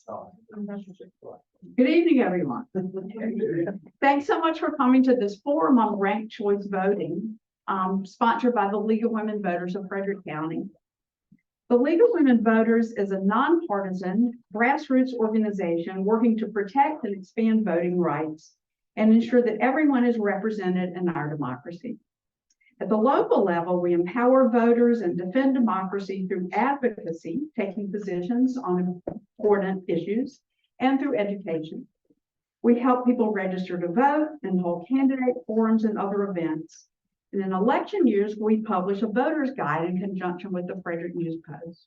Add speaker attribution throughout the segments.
Speaker 1: Good evening, everyone. Thanks so much for coming to this forum on ranked choice voting, sponsored by the League of Women Voters of Frederick County. The League of Women Voters is a nonpartisan grassroots organization working to protect and expand voting rights and ensure that everyone is represented in our democracy. At the local level, we empower voters and defend democracy through advocacy, taking positions on important issues, and through education. We help people register to vote and hold candidate forums and other events. And in election years, we publish a voter's guide in conjunction with the Frederick News Post.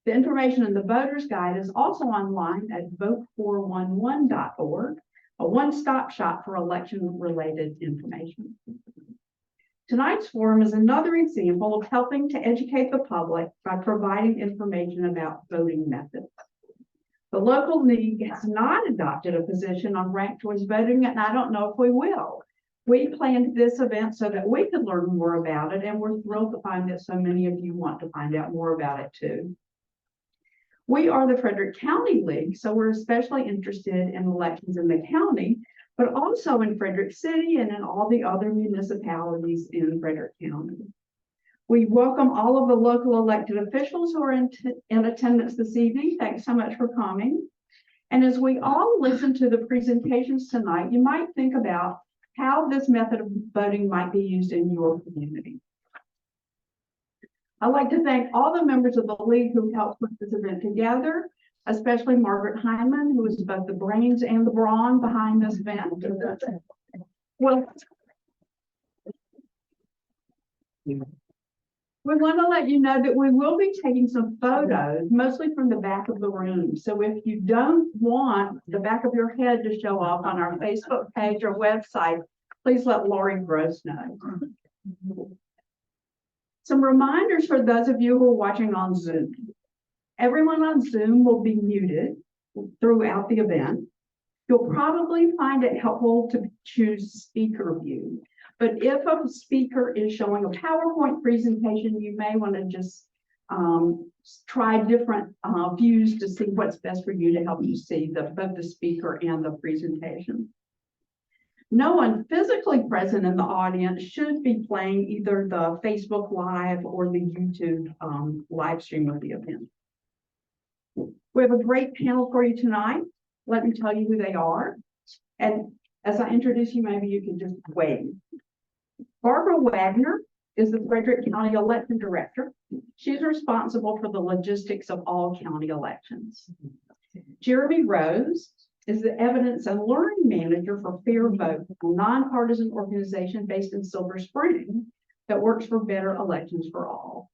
Speaker 1: The information in the voter's guide is also online at vote411.org, a one-stop shop for election-related information. Tonight's forum is another example of helping to educate the public by providing information about voting methods. The local league has not adopted a position on ranked choice voting, and I don't know if we will. We planned this event so that we could learn more about it, and we're thrilled to find that so many of you want to find out more about it too. We are the Frederick County League, so we're especially interested in elections in the county, but also in Frederick City and in all the other municipalities in Frederick County. We welcome all of the local elected officials who are in attendance this evening. Thanks so much for coming. And as we all listen to the presentations tonight, you might think about how this method of voting might be used in your community. I'd like to thank all the members of the League who helped put this event together, especially Margaret Hyman, who is both the brains and the brawn behind this event. Well, we want to let you know that we will be taking some photos, mostly from the back of the room. So if you don't want the back of your head to show up on our Facebook page or website, please let Lori Gross know. Some reminders for those of you who are watching on Zoom. Everyone on Zoom will be muted throughout the event. You'll probably find it helpful to choose speaker view. But if a speaker is showing a PowerPoint presentation, you may want to just try different views to see what's best for you to help you see both the speaker and the presentation. No one physically present in the audience should be playing either the Facebook Live or the YouTube live stream of the event. We have a great panel for you tonight. Let me tell you who they are. And as I introduce you, maybe you can just wave. Barbara Wagner is the Frederick County Election Director. She's responsible for the logistics of all county elections. Jeremy Rose is the Evidence and Learning Manager for Fair Vote, a nonpartisan organization based in Silver Spring that works for better elections for all.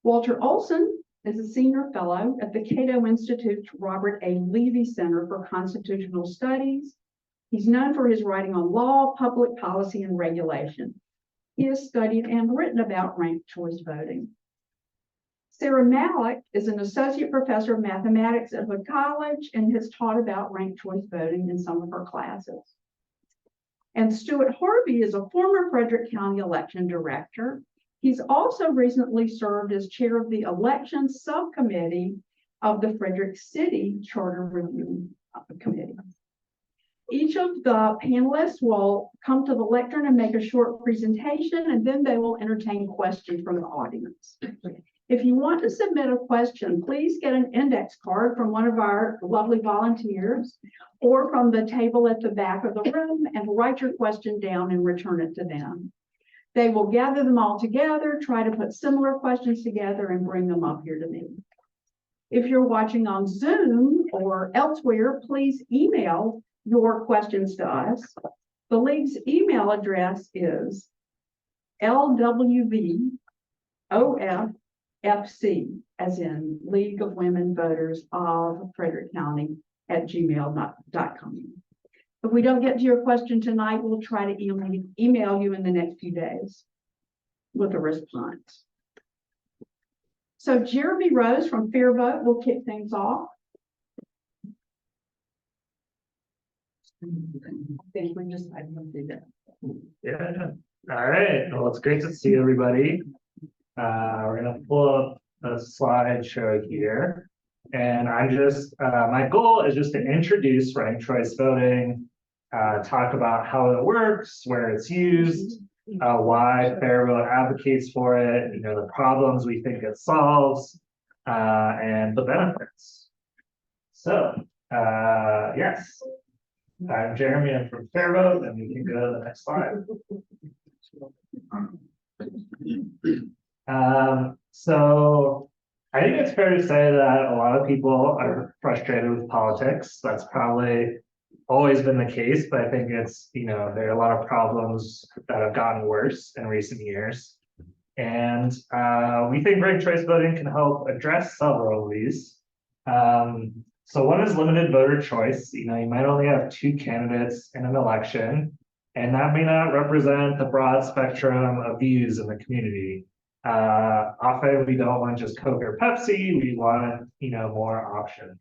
Speaker 1: Walter Olson is a Senior Fellow at the Cato Institute's Robert A. Levy Center for Constitutional Studies. He's known for his writing on law, public policy, and regulation. He has studied and written about ranked choice voting. Sarah Malik is an Associate Professor of Mathematics at the college and has taught about ranked choice voting in some of her classes. And Stuart Harvey is a former Frederick County Election Director. He's also recently served as chair of the Elections Subcommittee of the Frederick City Charter Review Committee. Each of the panelists will come to the lectern and make a short presentation, and then they will entertain questions from the audience. If you want to submit a question, please get an index card from one of our lovely volunteers or from the table at the back of the room and write your question down and return it to them. They will gather them all together, try to put similar questions together, and bring them up here to me. If you're watching on Zoom or elsewhere, please email your questions to us. The League's email address is LWVOFFC, as in League of Women Voters of Frederick County @gmail.com. If we don't get to your question tonight, we'll try to email you in the next few days with a response. So Jeremy Rose from Fair Vote will kick things off. I think we just I don't do that.
Speaker 2: Yeah. All right. Well, it's great to see everybody. We're gonna pull up a slideshow here. And my goal is just to introduce ranked choice voting, talk about how it works, where it's used, why Fair Vote advocates for it, the problems we think it solves, and the benefits. So, yes, I'm Jeremy, I'm from Fair Vote, and we can go to the next slide. So I think it's fair to say that a lot of people are frustrated with politics. That's probably always been the case, but I think it's, there are a lot of problems that have gotten worse in recent years. And we think ranked choice voting can help address several of these. So one is limited voter choice. You might only have 2 candidates in an election, and that may not represent the broad spectrum of views in the community. Often we don't want just Coke or Pepsi, we want, more options.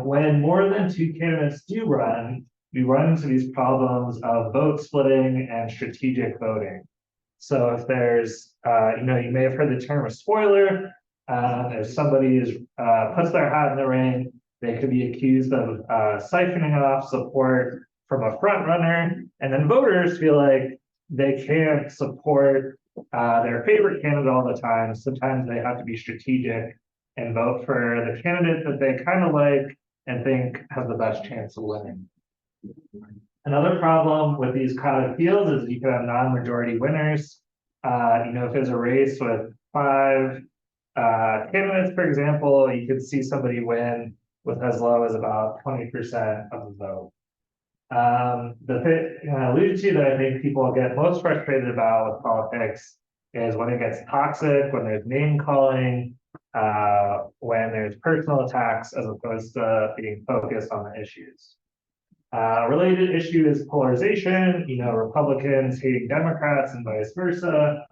Speaker 2: When more than 2 candidates do run, we run into these problems of vote splitting and strategic voting. So if there's, you may have heard the term a spoiler. If somebody puts their hat in the ring, they could be accused of siphoning off support from a front runner, and then voters feel like they can't support their favorite candidate all the time. Sometimes they have to be strategic and vote for the candidate that they kind of like and think has the best chance of winning. Another problem with these crowded fields is you can have non-majority winners. If there's a race with 5 candidates, for example, you could see somebody win with as low as about 20% of the vote. The thing I alluded to that I think people get most frustrated about with politics is when it gets toxic, when there's name calling, when there's personal attacks as opposed to being focused on the issues. Related issue is polarization, Republicans hating Democrats and vice versa.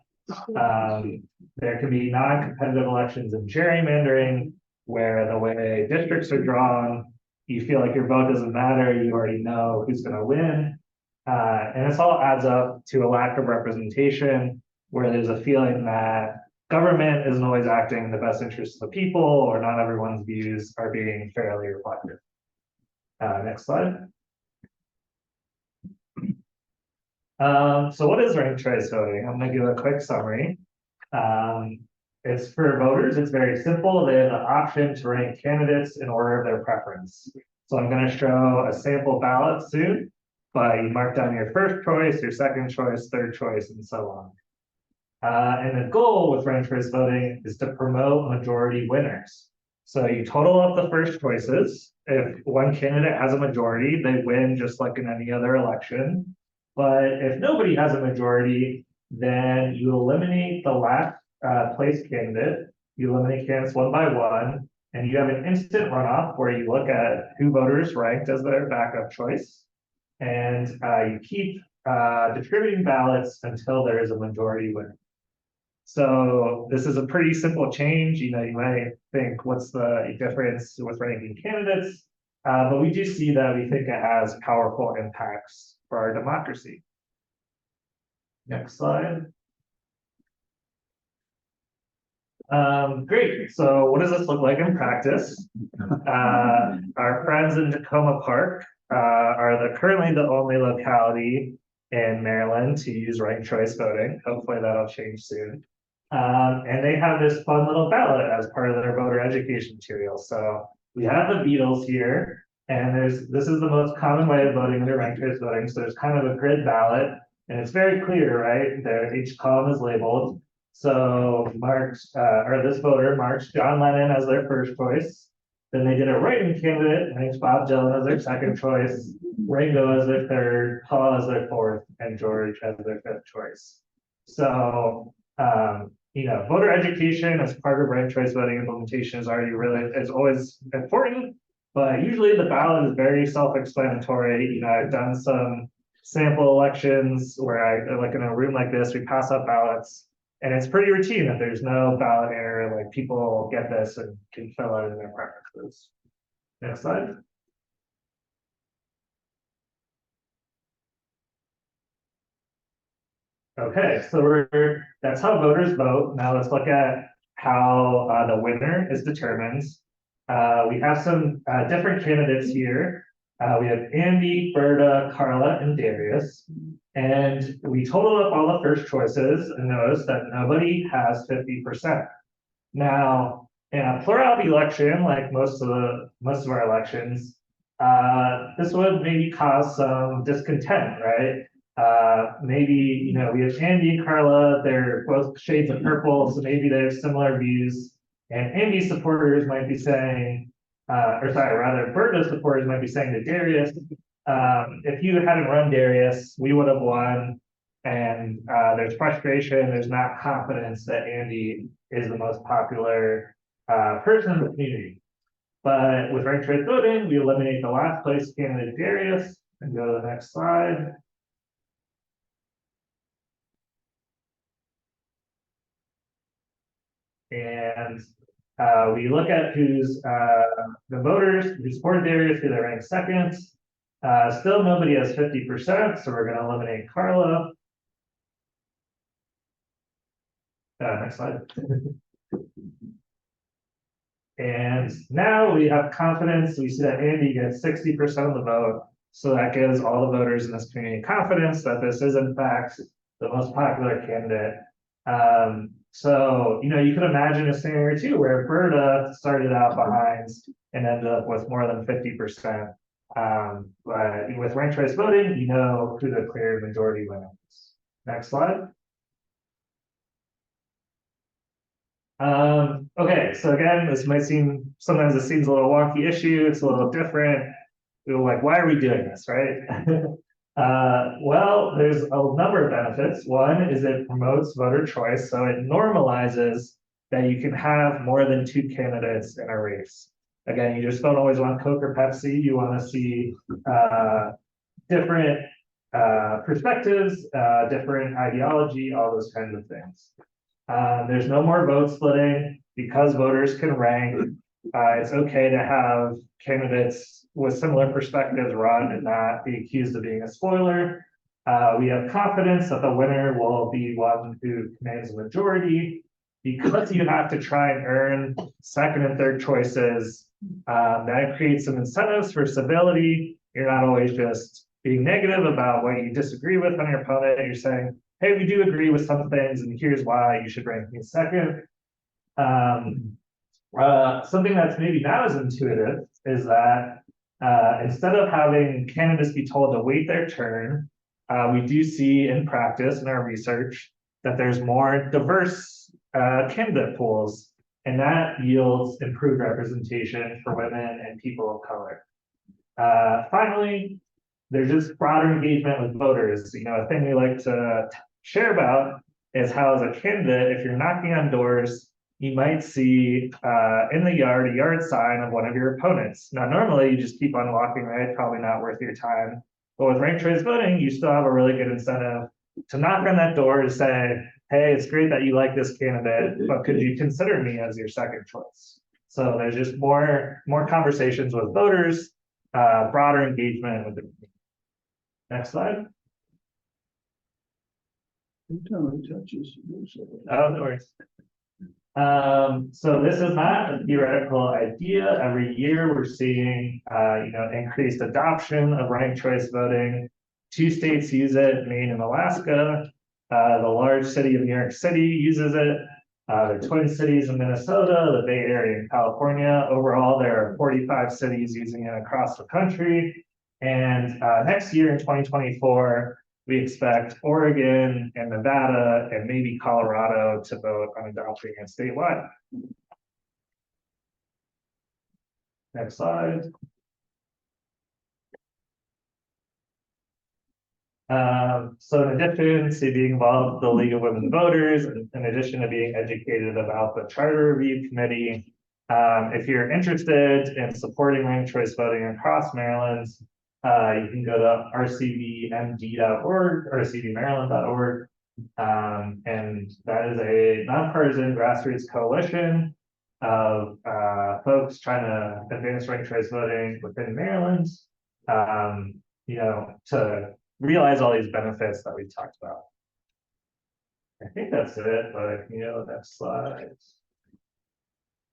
Speaker 2: There can be non-competitive elections and gerrymandering, where the way districts are drawn, you feel like your vote doesn't matter, you already know who's going to win. And this all adds up to a lack of representation, where there's a feeling that government isn't always acting in the best interest of the people, or not everyone's views are being fairly reflected. Next slide. So what is ranked choice voting? I'm going to give a quick summary. It's for voters, it's very simple. They have the option to rank candidates in order of their preference. So I'm going to show a sample ballot soon, but you mark down your first choice, your second choice, third choice, and so on. And the goal with ranked choice voting is to promote majority winners. So you total up the first choices. If one candidate has a majority, they win just like in any other election. But if nobody has a majority, then you eliminate the last place candidate. You eliminate candidates one by one, and you have an instant runoff where you look at who voters ranked as their backup choice. And you keep distributing ballots until there is a majority winner. So this is a pretty simple change. You might think, what's the difference with ranking candidates? But we do see that we think it has powerful impacts for our democracy. Next slide. Great. So what does this look like in practice? Our friends in Tacoma Park are currently the only locality in Maryland to use ranked choice voting. Hopefully that'll change soon. And they have this fun little ballot as part of their voter education material. So we have the Beatles here, and this is the most common way of voting under ranked choice voting. So there's kind of a grid ballot, and it's very clear, right? There, each column is labeled. So this voter marks John Lennon as their first choice. Then they did a write-in candidate, ranks Bob Dylan as their second choice, Ringo as their third, Paul as their fourth, and George as their fifth choice. So voter education as part of ranked choice voting implementation is always important, but usually the ballot is very self-explanatory. I've done some sample elections where like in a room like this, we pass out ballots, and it's pretty routine that there's no ballot error, like people get this and can fill out in their preferences. Next slide. Okay, so that's how voters vote. Now let's look at how the winner is determined. We have some different candidates here. We have Andy, Berta, Carla, and Darius. And we totaled up all the first choices and noticed that nobody has 50%. Now, in a plurality election, like most of our elections, this would maybe cause some discontent, right? Maybe, we have Andy and Carla, they're both shades of purple, so maybe they have similar views. And Andy's supporters might be saying, Berta's supporters might be saying to Darius, if you hadn't run Darius, we would have won. And there's frustration, there's not confidence that Andy is the most popular person in the community. But with ranked choice voting, we eliminate the last place candidate Darius and go to the next slide. And we look at who's the voters who supported Darius, who they ranked second. Still nobody has 50%, so we're going to eliminate Carla. Next slide. And now we have confidence. We see that Andy gets 60% of the vote. So that gives all the voters in this community confidence that this is in fact the most popular candidate. So, you could imagine a scenario too, where Berta started out behind and ended up with more than 50%. But with ranked choice voting, you know who the clear majority winner is. Next slide. Okay, so again, this might seem, sometimes it seems a little wonky issue, it's a little different. We're like, why are we doing this, right? Well, there's a number of benefits. One is it promotes voter choice, so it normalizes that you can have more than two candidates in a race. Again, you just don't always want Coke or Pepsi, you want to see different perspectives, different ideology, all those kinds of things. There's no more vote splitting because voters can rank. It's okay to have candidates with similar perspectives run and not be accused of being a spoiler. We have confidence that the winner will be one who commands a majority. Because you have to try and earn second and third choices, that creates some incentives for civility. You're not always just being negative about what you disagree with on your opponent. You're saying, hey, we do agree with some things, and here's why you should rank me second. Something that's maybe not as intuitive is that instead of having candidates be told to wait their turn, we do see in practice in our research that there's more diverse candidate pools, and that yields improved representation for women and people of color. Finally, there's just broader engagement with voters. A thing we like to share about is how, as a candidate, if you're knocking on doors, you might see in the yard a yard sign of one of your opponents. Now, normally you just keep on walking, right? Probably not worth your time. But with ranked choice voting, you still have a really good incentive to knock on that door to say, hey, it's great that you like this candidate, but could you consider me as your second choice? So there's just more conversations with voters, broader engagement with the community. Next slide. Oh, no worries. So this is not a theoretical idea. Every year we're seeing, increased adoption of ranked choice voting. 2 states use it, Maine and Alaska. The large city of New York City uses it. The Twin Cities in Minnesota, the Bay Area in California. Overall, there are 45 cities using it across the country. And next year in 2024, we expect Oregon and Nevada and maybe Colorado to vote on adopting it statewide. Next slide. So in addition to being involved with the League of Women Voters, and in addition to being educated about the Charter Review Committee, if you're interested in supporting ranked choice voting across Maryland, you can go to rcvmd.org, rcvmaryland.org, and that is a nonpartisan grassroots coalition of folks trying to advance ranked choice voting within Maryland, to realize all these benefits that we've talked about. I think that's it, but next slide.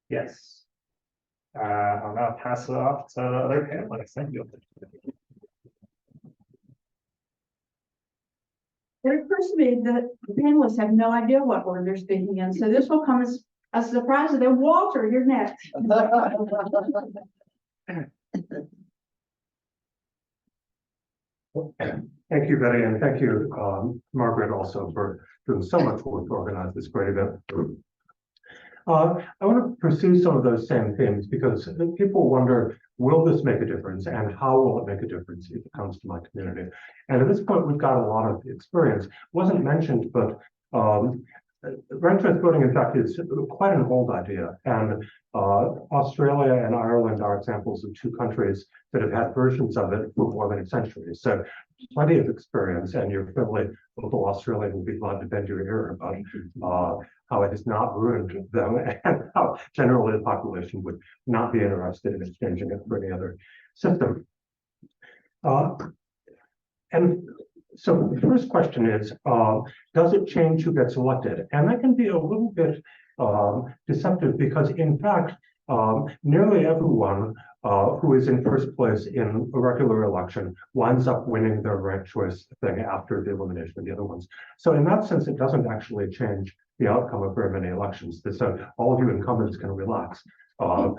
Speaker 2: Yes. I'll now pass it off to other panelists. Thank you.
Speaker 1: It occurs to me that the panelists have no idea what order they're speaking in, so this will come as a surprise to them. Walter, you're next.
Speaker 3: Thank you, Betty, and thank you, Margaret, also for doing so much work to organize this great event. I want to pursue some of those same themes because people wonder, will this make a difference and how will it make a difference if it comes to my community? And at this point, we've got a lot of experience. It wasn't mentioned, but ranked choice voting, in fact, is quite an old idea. And Australia and Ireland are examples of two countries that have had versions of it for more than a century. So plenty of experience, and your friendly local Australian will be glad to bend your ear about how it has not ruined them and how generally the population would not be interested in exchanging it for any other system. And so the first question is, does it change who gets elected? And that can be a little bit deceptive because, in fact, nearly everyone who is in first place in a regular election winds up winning their ranked choice thing after the elimination of the other ones. So in that sense, it doesn't actually change the outcome of very many elections. So all of you incumbents can relax. On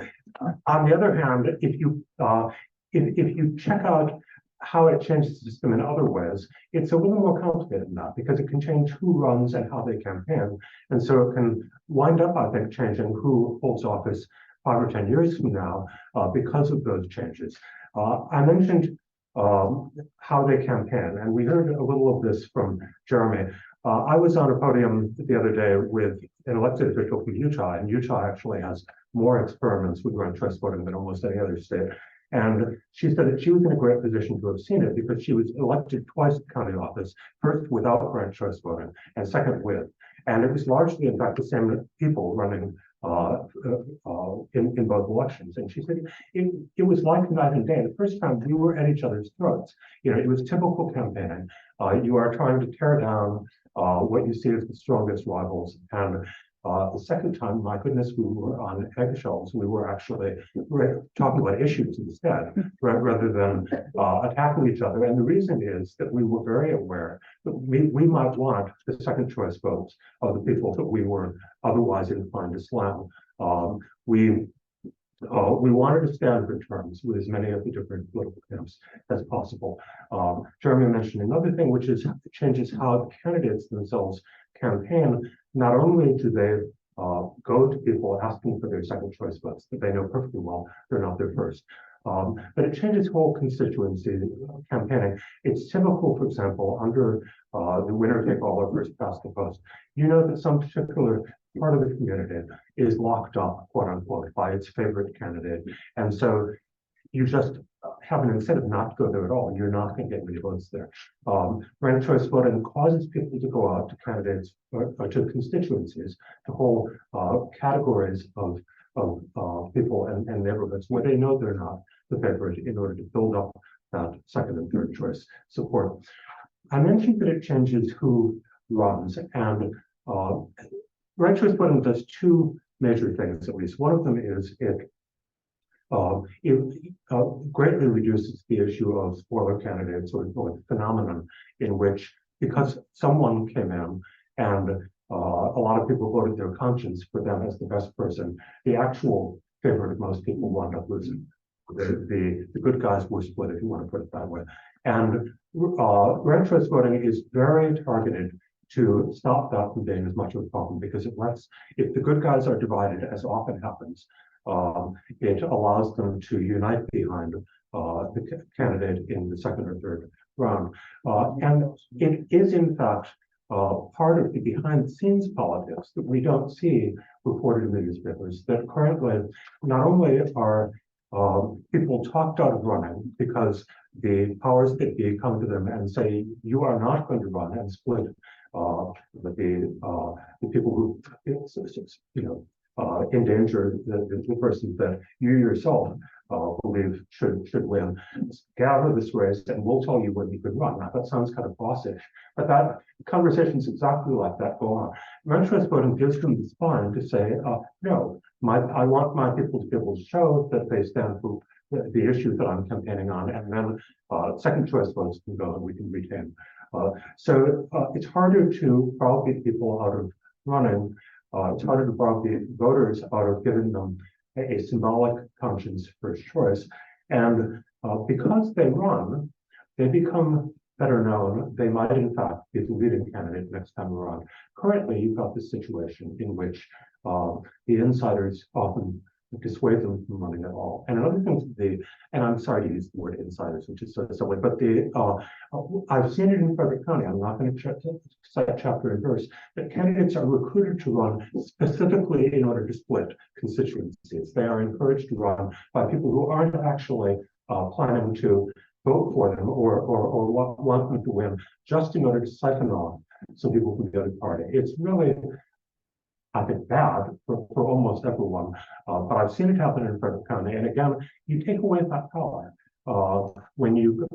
Speaker 3: the other hand, if you check out how it changes the system in other ways, it's a little more complicated than that because it can change who runs and how they campaign. And so it can wind up, I think, changing who holds office 5 or 10 years from now because of those changes. I mentioned how they campaign, and we heard a little of this from Jeremy. I was on a podium the other day with an elected official from Utah, and Utah actually has more experiments with ranked choice voting than almost any other state. And she said that she was in a great position to have seen it because she was elected twice to county office, first without ranked choice voting, and second with. And it was largely, in fact, the same people running in both elections. And she said it was like night and day. The first time we were at each other's throats. You know, it was typical campaigning. You are trying to tear down what you see as the strongest rivals. And the second time, my goodness, we were on eggshells. We were actually talking about issues instead, rather than attacking each other. And the reason is that we were very aware that we might want the second choice votes of the people that we were otherwise inclined to slam. We wanted to stand for terms with as many of the different political camps as possible. Jeremy mentioned another thing, which is changes how the candidates themselves campaign. Not only do they go to people asking for their second choice votes that they know perfectly well they're not their first, but it changes whole constituency campaigning. It's typical, for example, under the winner take all or first past the post. You know that some particular part of the community is locked up, quote unquote, by its favorite candidate. And so you just have an incentive not to go there at all. You're not going to get many votes there. Ranked choice voting causes people to go out to candidates or to constituencies, to whole categories of people and neighborhoods where they know they're not the favorite in order to build up that second and third choice support. I mentioned that it changes who runs, and ranked choice voting does two major things, at least. One of them is it greatly reduces the issue of spoiler candidates or the phenomenon in which, because someone came in and a lot of people voted their conscience for them as the best person, the actual favorite of most people wound up losing. The good guys were split, if you want to put it that way. And ranked choice voting is very targeted to stop that from being as much of a problem, because it lets, if the good guys are divided, as often happens, it allows them to unite behind the candidate in the second or third round. And it is, in fact, part of the behind-the-scenes politics that we don't see reported in the newspapers, that currently not only are people talked out of running because the powers that be come to them and say, you are not going to run, and split the people who, you know, endanger the person that you yourself will believe should win. Get out of this race and we'll tell you when you can run. Now, that sounds kind of bossish, but that conversations exactly like that go on. Ranked choice voting gives them the spine to say, no, I want my people to be able to show that they stand for the issues that I'm campaigning on, and then second choice votes can go and we can retain. So it's harder to browbeat people out of running. It's harder to browbeat voters out of giving them a symbolic conscience first choice. And because they run, they become better known. They might, in fact, be the leading candidate next time around. Currently, you've got this situation in which the insiders often dissuade them from running at all. And another thing, and I'm sorry to use the word insiders, which is so silly, but I've seen it in Frederick County. I'm not going to cite chapter and verse, but candidates are recruited to run specifically in order to split constituencies. They are encouraged to run by people who aren't actually planning to vote for them or want them to win, just in order to siphon off some people from the other party. It's really, I think, bad for almost everyone, but I've seen it happen in Frederick County. And again, you take away that power when you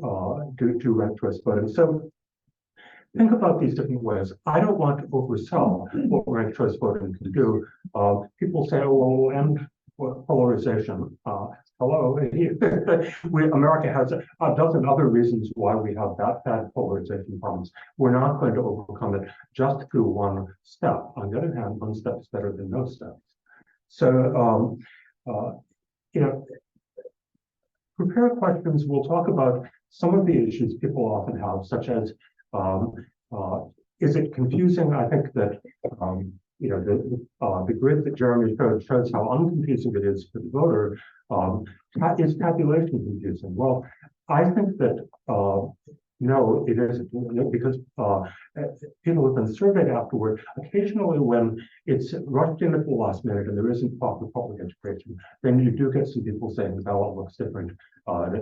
Speaker 3: do ranked choice voting. So think about these different ways. I don't want to oversell what ranked choice voting can do. People say, oh, well, we'll end polarization. Hello, America has a dozen other reasons why we have that bad polarization problems. We're not going to overcome it just through one step. On the other hand, one step is better than no steps. So, prepare questions. We'll talk about some of the issues people often have, such as, is it confusing? I think that, the grid that Jeremy showed shows how unconfusing it is for the voter. Is tabulation confusing? Well, I think that no, it isn't, because people have been surveyed afterward. Occasionally, when it's rushed in at the last minute and there isn't proper public education, then you do get some people saying the ballot looks different. What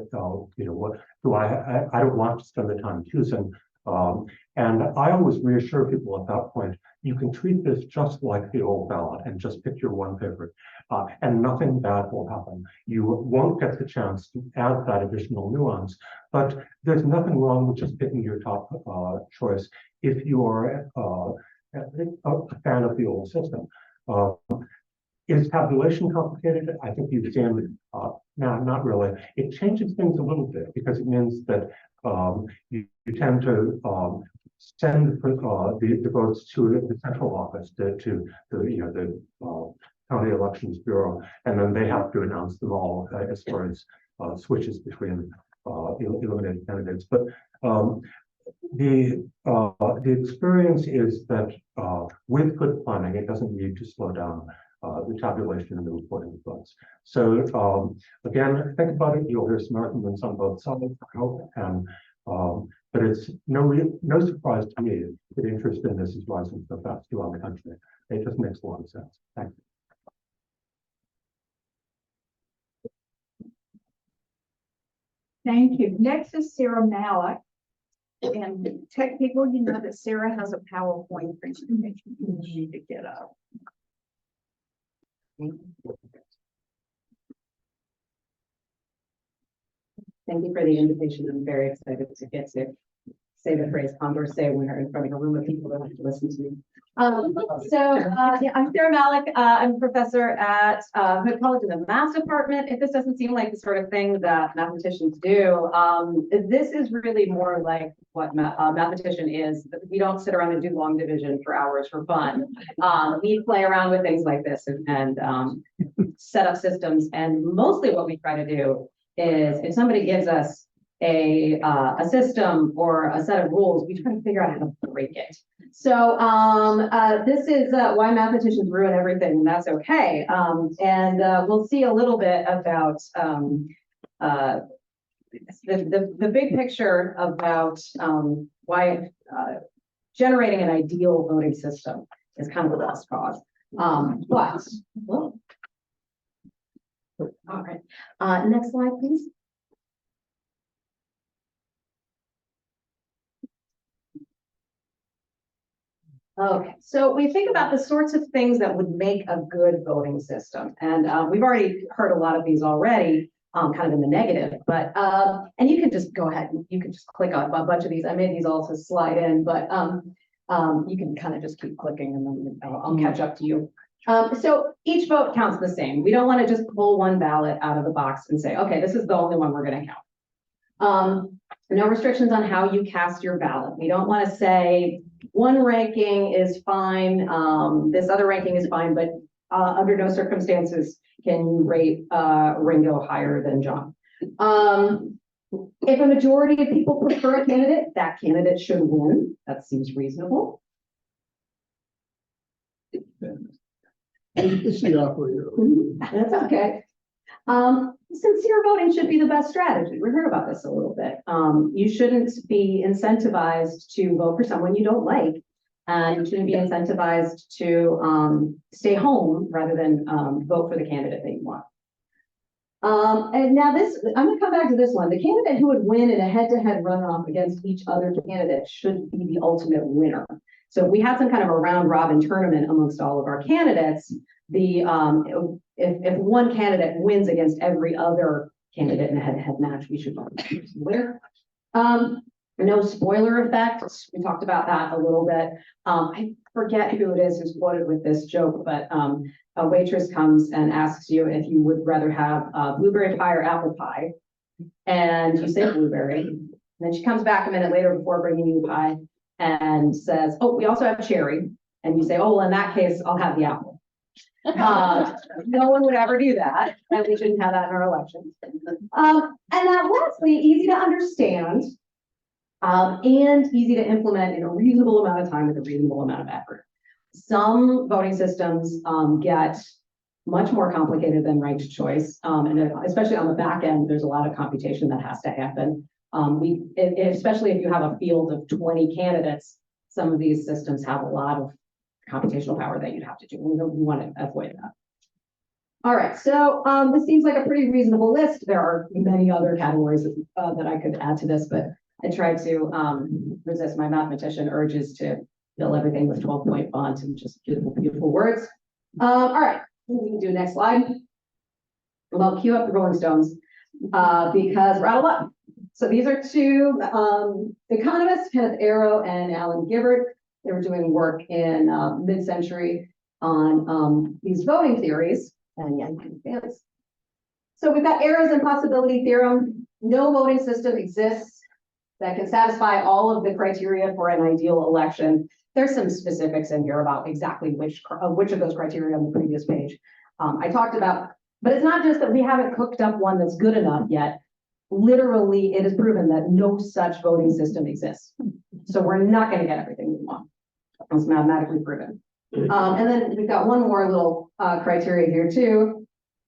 Speaker 3: do I don't want to spend the time choosing. And I always reassure people at that point, you can treat this just like the old ballot and just pick your one favorite, and nothing bad will happen. You won't get the chance to add that additional nuance, but there's nothing wrong with just picking your top choice if you are a fan of the old system. Is tabulation complicated? I think you've seen, no, not really. It changes things a little bit because it means that you tend to send the votes to the central office, to the county elections bureau, and then they have to announce them all as far as switches between eliminated candidates. But the experience is that with good planning, it doesn't need to slow down the tabulation and the reporting of votes. So again, think about it. You'll hear some arguments on both sides, I hope, and but it's no surprise to me that interest in this is rising so fast throughout the country. It just makes a lot of sense. Thank you.
Speaker 1: Thank you. Next is Sarah Malik. And tech people, you know that Sarah has a PowerPoint presentation you need to get up.
Speaker 4: Thank you for the invitation. I'm very excited to get to say the phrase Condor say when you're in front of a room of people that have to listen to me. Yeah, I'm Sarah Malik. I'm a professor at Hood College in the Math Department. If this doesn't seem like the sort of thing that mathematicians do, this is really more like what mathematician is. We don't sit around and do long division for hours for fun. We play around with things like this and set up systems. And mostly what we try to do is if somebody gives us a system or a set of rules, we try to figure out how to break it. So this is why mathematicians ruin everything, and that's okay. And we'll see a little bit about the big picture about why generating an ideal voting system is kind of a lost cause. All right, next slide, please. Okay, so we think about the sorts of things that would make a good voting system. And we've already heard a lot of these already. kind of in the negative, but, and you can just go ahead and you can just click on a bunch of these. I made these all to slide in, but, you can kind of just keep clicking and then I'll catch up to you. So each vote counts the same. We don't want to just pull one ballot out of the box and say, okay, this is the only one we're going to count. No restrictions on how you cast your ballot. We don't want to say one ranking is fine, this other ranking is fine, but under no circumstances can you rate Ringo higher than John. If a majority of people prefer a candidate, that candidate should win. That seems reasonable.
Speaker 5: It's the operator.
Speaker 4: That's okay. Sincere voting should be the best strategy. We heard about this a little bit. You shouldn't be incentivized to vote for someone you don't like. And you shouldn't be incentivized to stay home rather than vote for the candidate that you want. And now this, I'm gonna come back to this one. The candidate who would win in a head-to-head runoff against each other candidate should be the ultimate winner. So if we had some kind of a round robin tournament amongst all of our candidates, the if one candidate wins against every other candidate in a head-to-head match, we should choose the winner. No spoiler effects. We talked about that a little bit. I forget who it is who's quoted with this joke, but a waitress comes and asks you if you would rather have blueberry pie or apple pie, and you say blueberry. And then she comes back a minute later before bringing you the pie and says, "Oh, we also have cherry." And you say, "Oh, well, in that case, I'll have the apple." No one would ever do that, and we shouldn't have that in our elections. And then lastly, easy to understand and easy to implement in a reasonable amount of time with a reasonable amount of effort. Some voting systems get much more complicated than ranked choice, and especially on the back end, there's a lot of computation that has to happen. Especially if you have a field of 20 candidates, some of these systems have a lot of computational power that you'd have to do. We want to avoid that. All right, so this seems like a pretty reasonable list. There are many other categories that I could add to this, but I tried to resist my mathematician urges to fill everything with 12-point font and just beautiful, beautiful words. All right, we can do next slide. Well, cue up the Rolling Stones because we're out of luck. So these are two economists, Kenneth Arrow and Alan Gibbard. They were doing work in mid-century on these voting theories. And yeah, you can advance. So we've got Arrow's impossibility theorem. No voting system exists that can satisfy all of the criteria for an ideal election. There's some specifics in here about exactly which of those criteria on the previous page I talked about. But it's not just that we haven't cooked up one that's good enough yet. Literally, it is proven that no such voting system exists. So we're not going to get everything we want. It's mathematically proven. And then we've got one more little criteria here too.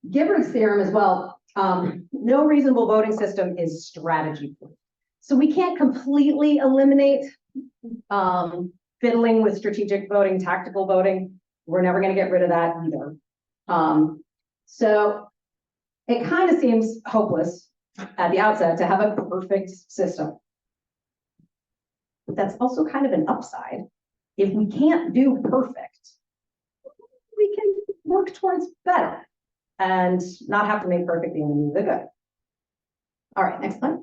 Speaker 4: Gibbard's theorem as well. No reasonable voting system is strategy proof. So we can't completely eliminate fiddling with strategic voting, tactical voting. We're never going to get rid of that either. So it kind of seems hopeless at the outset to have a perfect system. But that's also kind of an upside. If we can't do perfect, we can work towards better and not have to make perfect the enemy of the good. All right, next slide.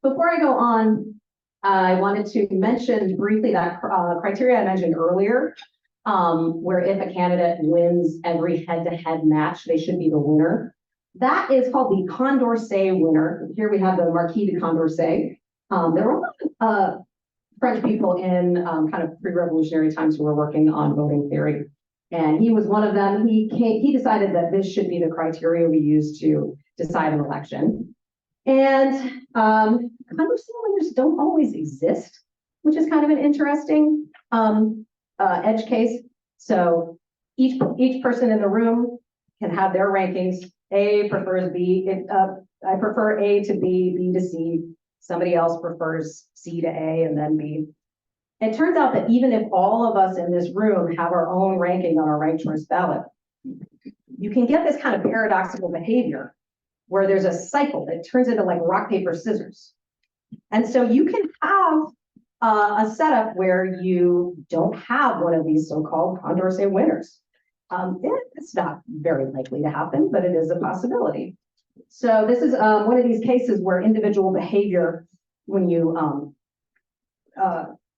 Speaker 4: Before I go on, I wanted to mention briefly that criteria I mentioned earlier, where if a candidate wins every head-to-head match, they should be the winner. That is called the Condorcet winner. Here we have the Marquis de Condorcet. There were a lot of French people in kind of pre-revolutionary times who were working on voting theory. And he was one of them. He decided that this should be the criteria we use to decide an election. And Condorcet winners don't always exist, which is kind of an interesting edge case. So each person in the room can have their rankings. A prefers B. I prefer A to B, B to C. Somebody else prefers C to A and then B. It turns out that even if all of us in this room have our own ranking on our ranked choice ballot, you can get this kind of paradoxical behavior where there's a cycle that turns into like rock, paper, scissors. And so you can have a setup where you don't have one of these so-called Condorcet winners. It's not very likely to happen, but it is a possibility. So this is one of these cases where individual behavior, when you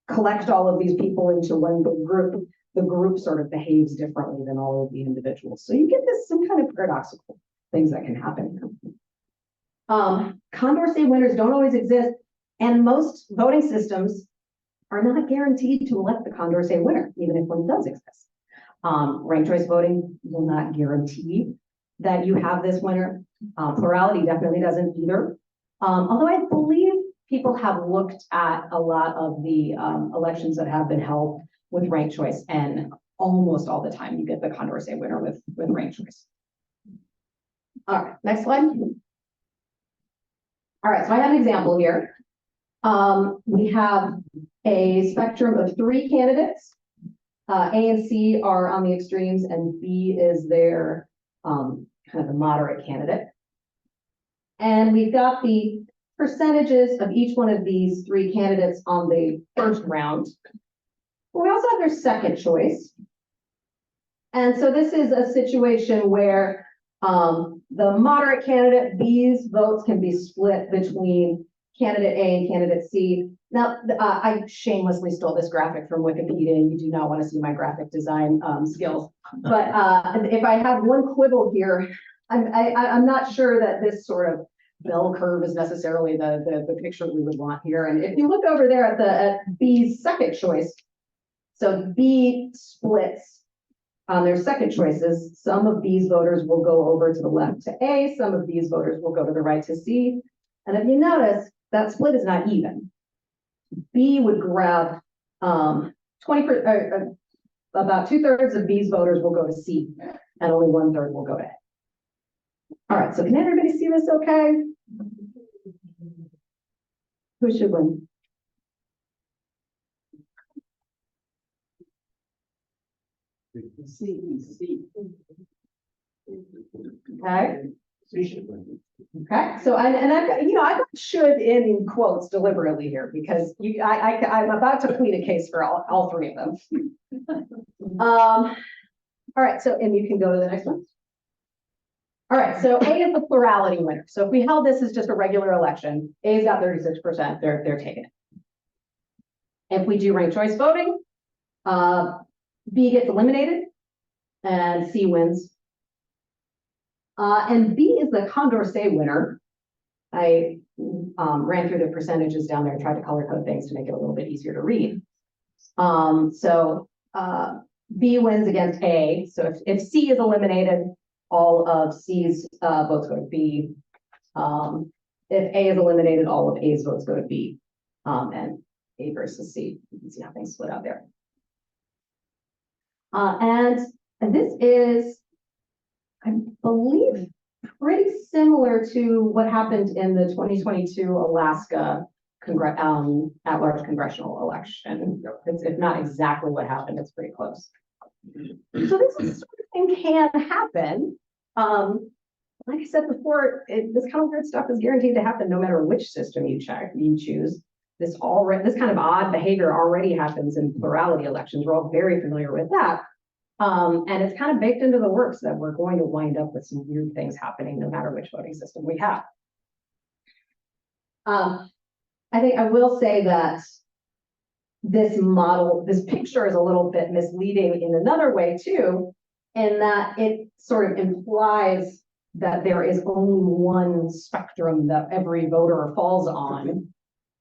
Speaker 4: collect all of these people into one big group, the group sort of behaves differently than all of the individuals. So you get this some kind of paradoxical things that can happen. Condorcet winners don't always exist, and most voting systems are not guaranteed to elect the Condorcet winner, even if one does exist. Ranked choice voting will not guarantee that you have this winner. Plurality definitely doesn't either. Although I believe people have looked at a lot of the elections that have been held with ranked choice, and almost all the time you get the Condorcet winner with ranked choice. All right, next slide. All right, so I have an example here. We have a spectrum of 3 candidates. A and C are on the extremes, and B is their kind of the moderate candidate. And we've got the percentages of each one of these 3 candidates on the first round. We also have their second choice. And so this is a situation where the moderate candidate, B's votes can be split between candidate A and candidate C. Now, I shamelessly stole this graphic from Wikipedia. You do not want to see my graphic design skills. But if I have one quibble here, I'm not sure that this sort of bell curve is necessarily the picture we would want here. And if you look over there at B's second choice, so B splits on their second choices. Some of B's voters will go over to the left to A, some of B's voters will go to the right to C. And if you notice, that split is not even. B would grab 20%, about 2/3 of B's voters will go to C, and only 1/3 will go to A. All right, so can everybody see this okay? Who should win?
Speaker 3: C.
Speaker 4: Okay.
Speaker 3: C should win.
Speaker 4: Okay, so and I've got, I've got should in quotes deliberately here because I'm about to plead a case for all 3 of them. All right, so and you can go to the next one. All right, so A is the plurality winner. So if we held this as just a regular election, A's got 36%, they're taking it. If we do ranked choice voting, B gets eliminated and C wins. And B is the Condorcet winner. I ran through the percentages down there, tried to color code things to make it a little bit easier to read. So B wins against A. So if C is eliminated, all of C's votes go to B. If A is eliminated, all of A's votes go to B. And A versus C, you can see how things split out there. And this is, I believe, pretty similar to what happened in the 2022 Alaska at-large congressional election. If not exactly what happened, it's pretty close. So this sort of thing can happen. Like I said before, this kind of weird stuff is guaranteed to happen no matter which system you choose. This kind of odd behavior already happens in plurality elections. We're all very familiar with that. And it's kind of baked into the works that we're going to wind up with some weird things happening no matter which voting system we have. I think I will say that this picture is a little bit misleading in another way too, in that it sort of implies that there is only one spectrum that every voter falls on.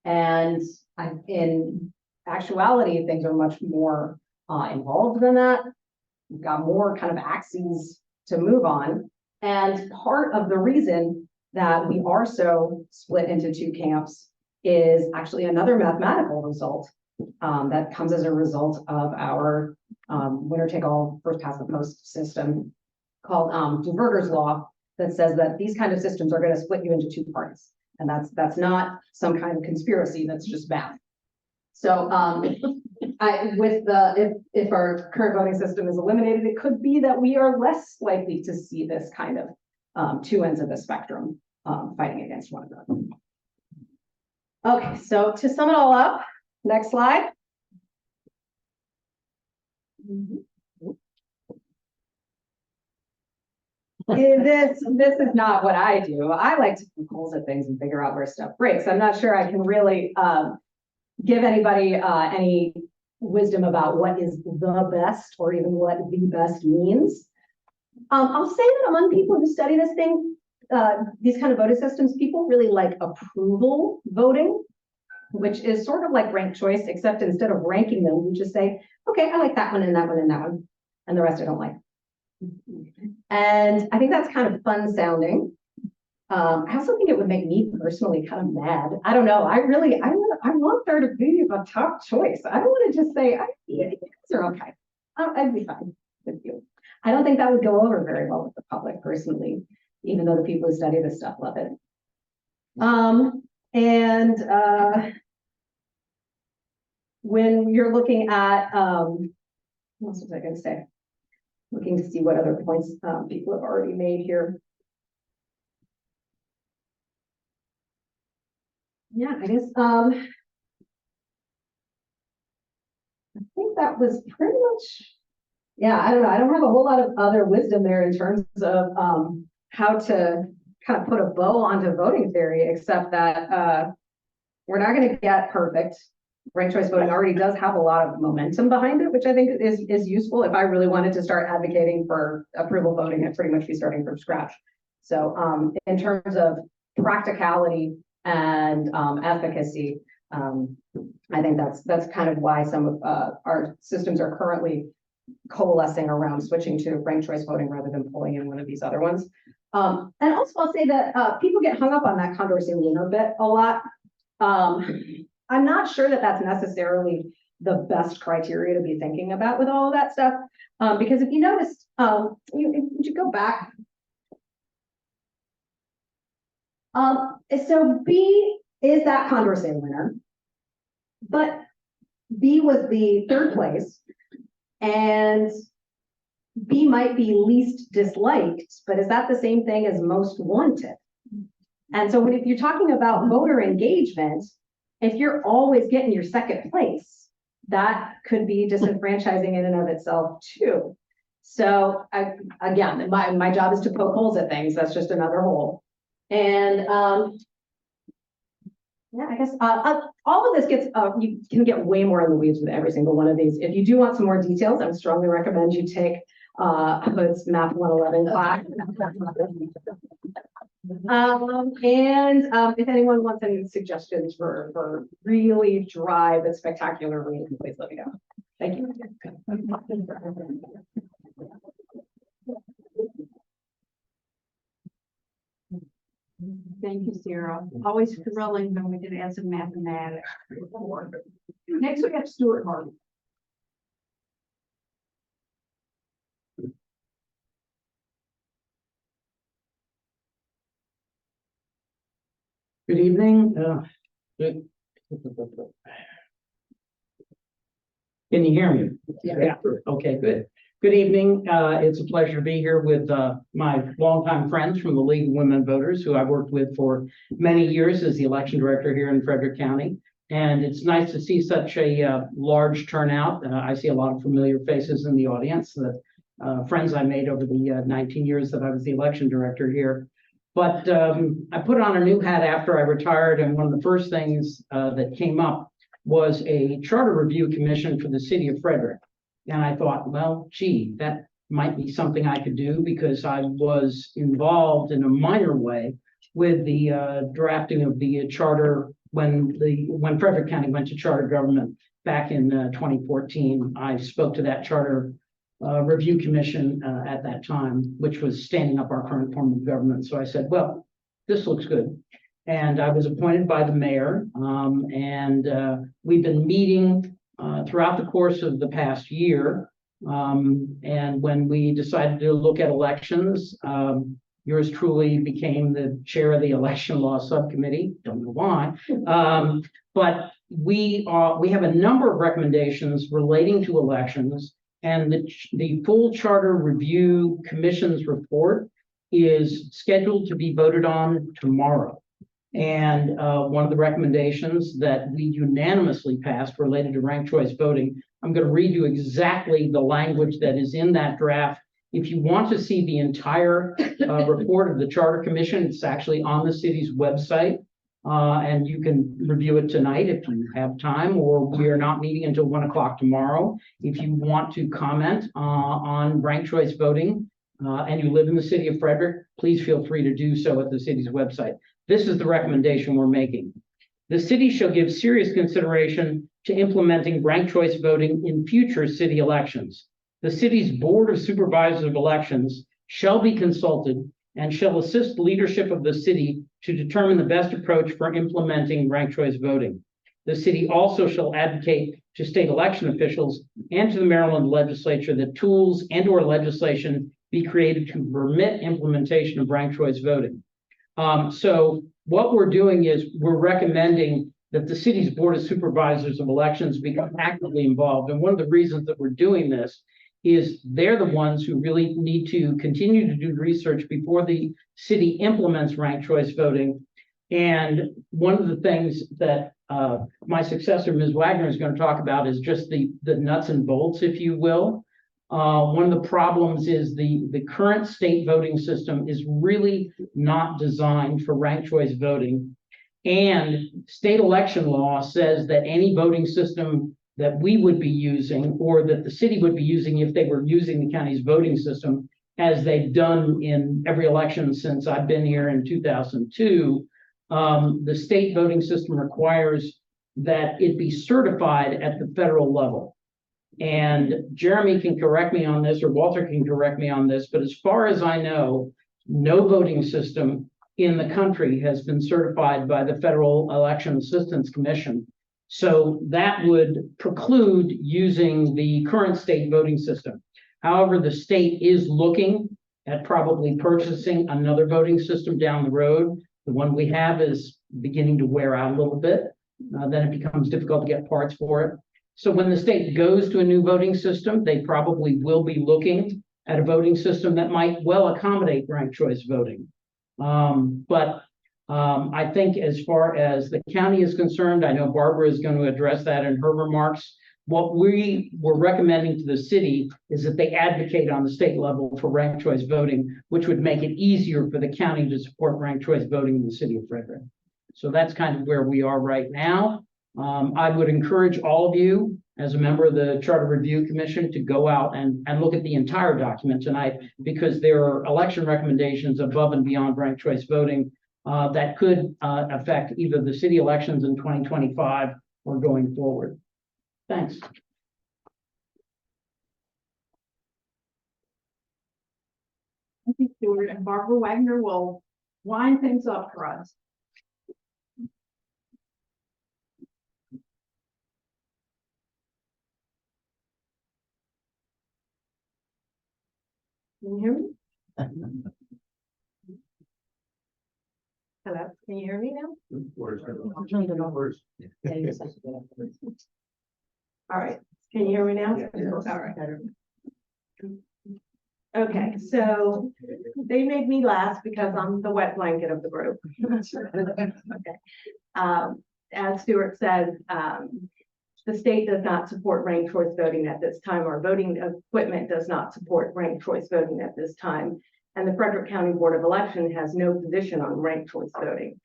Speaker 4: And in actuality, things are much more involved than that. We've got more kind of axes to move on. And part of the reason that we are so split into 2 camps is actually another mathematical result that comes as a result of our winner-take-all, first-past-the-post system called Duverger's law, that says that these kind of systems are going to split you into 2 parties. And that's not some kind of conspiracy, that's just math. So if our current voting system is eliminated, it could be that we are less likely to see this kind of 2 ends of the spectrum fighting against one another. Okay, so to sum it all up, next slide. This is not what I do. I like to poke holes at things and figure out where stuff breaks. I'm not sure I can really give anybody any wisdom about what is the best or even what the best means. I'll say that among people who study this thing, these kind of voting systems, people really like approval voting, which is sort of like ranked choice, except instead of ranking them, you just say, okay, I like that one and that one and that one, and the rest I don't like. And I think that's kind of fun sounding. I also think it would make me personally kind of mad. I don't know. I want there to be a top choice. I don't want to just say, you guys are okay. I'd be fine with you. I don't think that would go over very well with the public personally, even though the people who study this stuff love it. When you're looking at, what else was I going to say? Looking to see what other points people have already made here. Yeah, I guess I think that was pretty much, yeah, I don't know. I don't have a whole lot of other wisdom there in terms of how to kind of put a bow onto voting theory, except that we're not going to get perfect. Ranked choice voting already does have a lot of momentum behind it, which I think is useful. If I really wanted to start advocating for approval voting, I'd pretty much be starting from scratch. So in terms of practicality and efficacy, I think that's kind of why some of our systems are currently coalescing around switching to ranked choice voting rather than pulling in one of these other ones. And also I'll say that people get hung up on that Condorcet winner bit a lot. I'm not sure that that's necessarily the best criteria to be thinking about with all of that stuff. Because if you notice, you go back. So B is that Condorcet winner, but B was the third place, and B might be least disliked, but is that the same thing as most wanted? And so if you're talking about voter engagement, if you're always getting your second place, that could be disenfranchising in and of itself too. So again, my job is to poke holes at things. That's just another hole. And yeah, I guess all of this gets, you can get way more in the weeds with every single one of these. If you do want some more details, I would strongly recommend you take Hood's Math 111 class. If anyone wants any suggestions for really dry but spectacular reading, please let me know. Thank you.
Speaker 1: Thank you, Sarah. Always thrilling when we can add some mathematics. Next, we have Stuart Harvey.
Speaker 5: Good evening. Can you hear me?
Speaker 4: Yeah.
Speaker 5: Okay, good. Good evening. It's a pleasure to be here with my longtime friends from the League of Women Voters, who I've worked with for many years as the election director here in Frederick County. And it's nice to see such a large turnout. I see a lot of familiar faces in the audience, that friends I made over the 19 years that I was the election director here. But I put on a new hat after I retired, and one of the first things that came up was a charter review commission for the city of Frederick. And I thought, well, gee, that might be something I could do, because I was involved in a minor way with the drafting of the charter when Frederick County went to charter government back in 2014. I spoke to that charter review commission at that time, which was standing up our current form of government. So I said, well, this looks good. And I was appointed by the mayor, and we've been meeting throughout the course of the past year. And when we decided to look at elections, yours truly became the chair of the election law subcommittee. Don't know why. But we have a number of recommendations relating to elections. And the full charter review commission's report is scheduled to be voted on tomorrow. And one of the recommendations that we unanimously passed related to ranked choice voting, I'm going to read you exactly the language that is in that draft If you want to see the entire report of the Charter Commission, it's actually on the city's website. And you can review it tonight if you have time, or we are not meeting until 1 o'clock tomorrow. If you want to comment on ranked choice voting and you live in the city of Frederick, please feel free to do so at the city's website. This is the recommendation we're making. The city shall give serious consideration to implementing ranked choice voting in future city elections. The city's Board of Supervisors of Elections shall be consulted and shall assist leadership of the city to determine the best approach for implementing ranked choice voting. The city also shall advocate to state election officials and to the Maryland legislature that tools and/or legislation be created to permit implementation of ranked choice voting. So what we're doing is we're recommending that the city's Board of Supervisors of Elections become actively involved. And one of the reasons that we're doing this is they're the ones who really need to continue to do research before the city implements ranked choice voting. And one of the things that my successor, Ms. Wagner, is going to talk about is just the nuts and bolts, if you will. One of the problems is the current state voting system is really not designed for ranked choice voting. And state election law says that any voting system that we would be using, or that the city would be using if they were using the county's voting system, as they've done in every election since I've been here in 2002, the state voting system requires that it be certified at the federal level. And Jeremy can correct me on this, or Walter can correct me on this, but as far as I know, no voting system in the country has been certified by the Federal Election Assistance Commission. So that would preclude using the current state voting system. However, the state is looking at probably purchasing another voting system down the road. The one we have is beginning to wear out a little bit. Then it becomes difficult to get parts for it. So when the state goes to a new voting system, they probably will be looking at a voting system that might well accommodate ranked choice voting. I think as far as the county is concerned, I know Barbara is going to address that in her remarks. What we were recommending to the city is that they advocate on the state level for ranked choice voting, which would make it easier for the county to support ranked choice voting in the city of Frederick. So that's kind of where we are right now. I would encourage all of you, as a member of the Charter Review Commission, to go out and look at the entire document tonight, because there are election recommendations above and beyond ranked choice voting that could affect either the city elections in 2025 or going forward. Thanks.
Speaker 1: Thank you, Stuart, and Barbara Wagner will wind things up for us. Can you hear me? Hello, can you hear me now? All right, can you hear me now? All right. Okay, so they made me last because I'm the wet blanket of the group. Okay. As Stuart said, the state does not support ranked choice voting at this time. Our voting equipment does not support ranked choice voting at this time. And the Frederick County Board of Election has no position on ranked choice voting.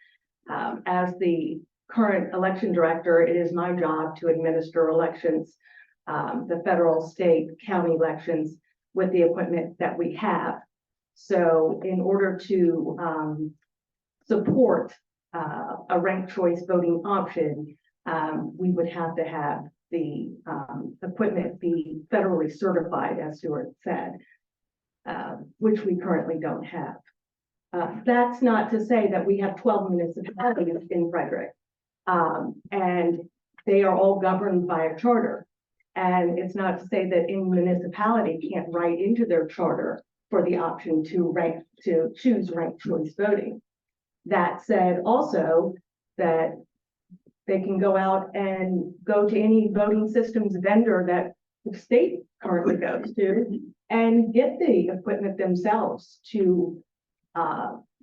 Speaker 1: As the current election director, it is my job to administer elections, the federal, state, county elections with the equipment that we have. So in order to support a ranked choice voting option, we would have to have the equipment be federally certified, as Stuart said, which we currently don't have. That's not to say that we have 12 municipalities in Frederick, and they are all governed by a charter. And it's not to say that any municipality can't write into their charter for the option to choose ranked choice voting. That said, also that they can go out and go to any voting systems vendor that the state currently goes to and get the equipment themselves to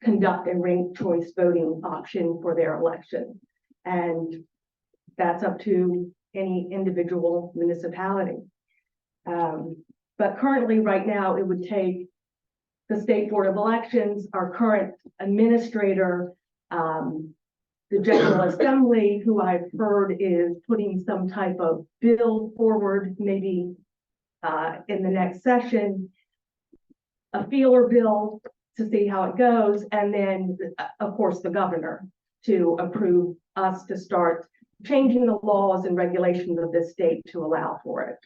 Speaker 1: conduct a ranked choice voting option for their election. And that's up to any individual municipality.
Speaker 6: But currently, right now, it would take the State Board of Elections, our current administrator, the General Assembly, who I've heard is putting some type of bill forward, maybe in the next session, a feeler bill to see how it goes, and then, of course, the governor to approve us to start changing the laws and regulations of this state to allow for it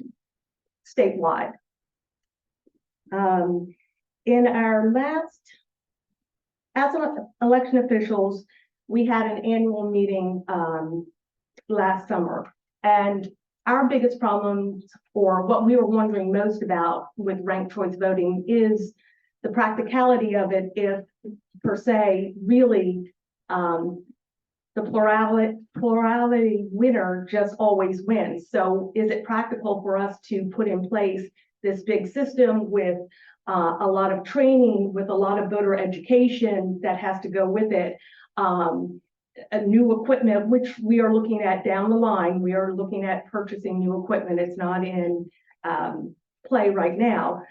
Speaker 6: statewide. In our last, as election officials, we had an annual meeting last summer, and our biggest problems, or what we were wondering most about with ranked choice voting, is the practicality of it. If per se, really, the plurality winner just always wins. So is it practical for us to put in place this big system with a lot of training, with a lot of voter education that has to go with it, a new equipment, which we are looking at down the line. We are looking at purchasing new equipment. It's not in play right now.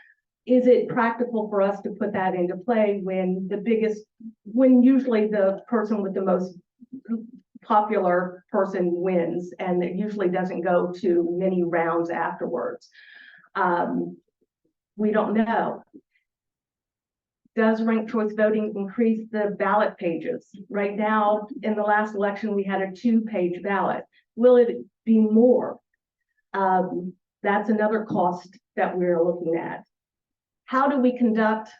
Speaker 6: Is it practical for us to put that into play when when usually the person with the most popular person wins, and it usually doesn't go to many rounds afterwards? We don't know. Does ranked choice voting increase the ballot pages? Right now, in the last election, we had a 2-page ballot. Will it be more? That's another cost that we're looking at. How do we conduct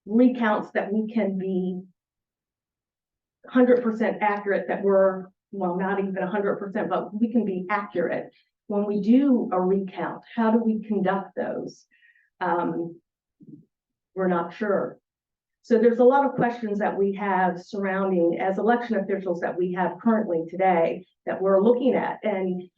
Speaker 6: recounts that we can be 100% accurate, that we're, well, not even 100%, but we can be accurate when we do a recount? How do we conduct those? We're not sure. So there's a lot of questions that we have surrounding, as election officials, that we have currently today that we're looking at. And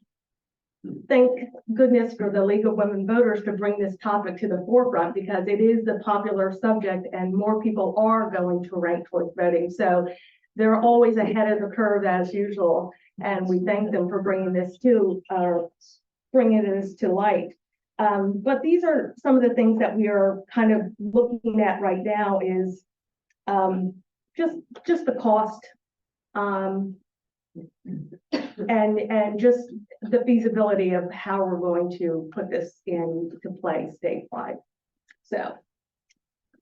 Speaker 6: thank goodness for the League of Women Voters to bring this topic to the forefront, because it is the popular subject and more people are going to ranked choice voting. So they're always ahead of the curve as usual. And we thank them for bringing this to light. But these are some of the things that we are kind of looking at right now, is just the cost, and just the feasibility of how we're going to put this into play statewide. So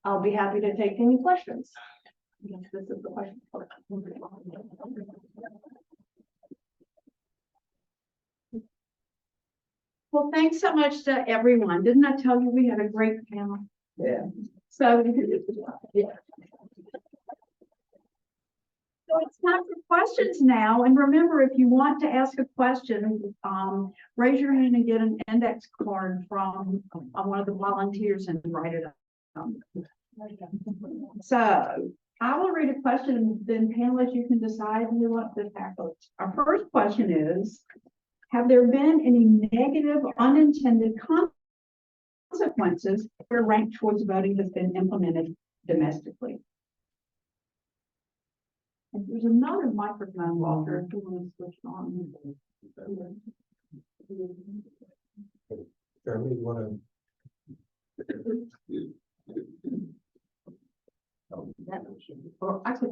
Speaker 6: I'll be happy to take any questions. I guess this is the question.
Speaker 1: Well, thanks so much to everyone. Didn't I tell you we had a great panel?
Speaker 6: Yeah.
Speaker 1: So, yeah. So it's time for questions now. And remember, if you want to ask a question, raise your hand and get an index card from one of the volunteers and write it up. So I will read a question, then panelists, you can decide who wants to tackle it. Our first question is, have there been any negative unintended consequences where ranked choice voting has been implemented domestically? And there's another microphone, Walter, if you want to switch on.
Speaker 3: Jeremy, you want
Speaker 1: Or I could.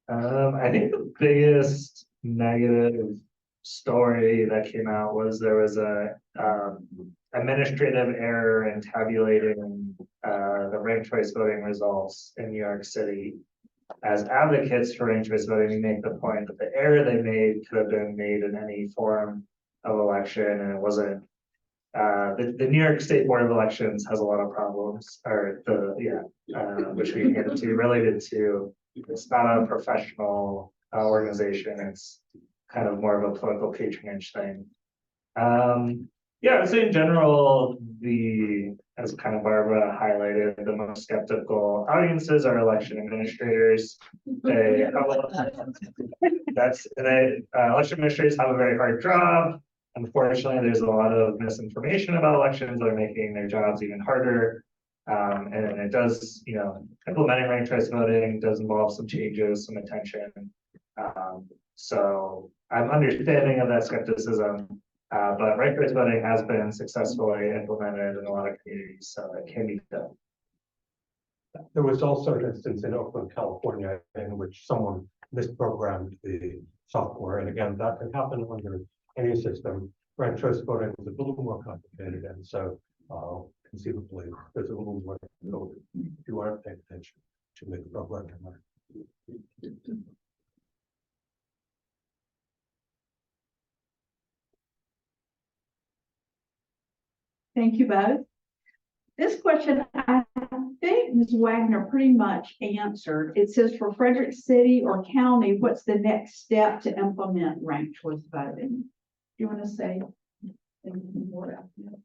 Speaker 2: I think the biggest negative story that came out was there was a administrative error in tabulating the ranked choice voting results in New York City. As advocates for ranked choice voting, we make the point that the error they made could have been made in any form of election, and it wasn't. The New York State Board of Elections has a lot of problems, or which we can get into, related to, it's not a professional organization. It's kind of more of a political patronage thing. Yeah, I would say in general, as kind of Barbara highlighted, the most skeptical audiences are election administrators. Election administrators have a very hard job. Unfortunately, there's a lot of misinformation about elections that are making their jobs even harder. And it does, implementing ranked choice voting does involve some changes, some attention. So I'm understanding of that skepticism. But ranked choice voting has been successfully implemented in a lot of communities, so it can be done.
Speaker 3: There was also an instance in Oakland, California, in which someone misprogrammed the software, and again, that can happen under any system. Ranked choice voting is a little more complicated, and so conceivably, there's a little more code if you aren't paying attention to make the program work.
Speaker 1: Thank you both. This question, I think Ms. Wagner pretty much answered. It says for Frederick City or County, what's the next step to implement ranked choice voting? Do you want to say anything more about that?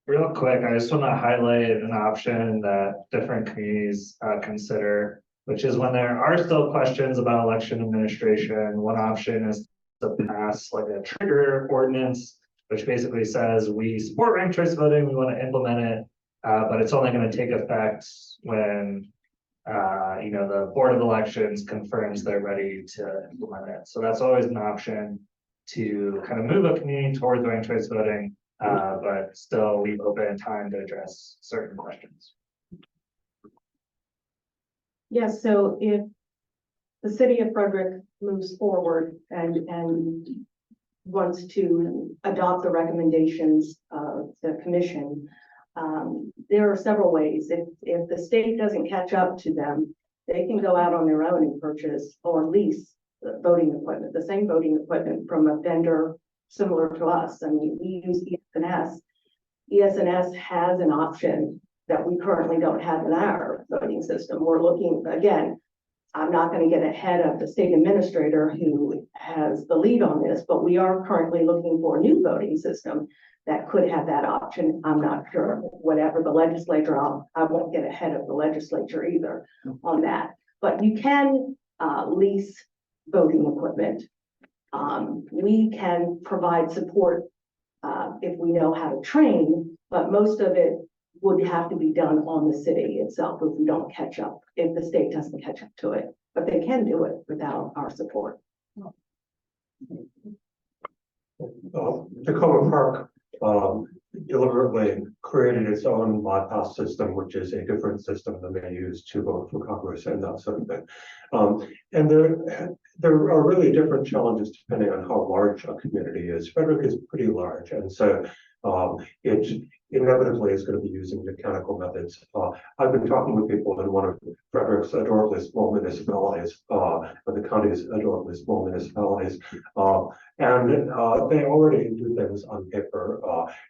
Speaker 2: Real quick, I just want to highlight an option that different communities consider, which is when there are still questions about election administration. One option is to pass like a trigger ordinance, which basically says we support ranked choice voting, we want to implement it, but it's only going to take effect when the Board of Elections confirms they're ready to implement it. So that's always an option to kind of move a community towards ranked choice voting, but still leave open time to address certain questions.
Speaker 6: Yes, so if the city of Frederick moves forward and wants to adopt the recommendations of the commission, there are several ways. If the state doesn't catch up to them, they can go out on their own and purchase or lease the voting equipment, the same voting equipment from a vendor similar to us. I mean, we use ES&S. ES&S has an option that we currently don't have in our voting system. We're looking, again, I'm not going to get ahead of the state administrator who has the lead on this, but we are currently looking for a new voting system that could have that option. I'm not sure. Whatever the legislature, I won't get ahead of the legislature either on that. But you can lease voting equipment. We can provide support if we know how to train, but most of it would have to be done on the city itself if we don't catch up, if the state doesn't catch up to it. But they can do it without our support.
Speaker 3: Tacoma Park deliberately created its own bypass system, which is a different system than they use to vote for Congress and that sort of thing. And there are really different challenges depending on how large a community is. Frederick is pretty large, and so it inevitably is going to be using mechanical methods. I've been talking with people in one of Frederick's adorably small municipalities, or the county's adorably small municipalities, and they already do things on paper.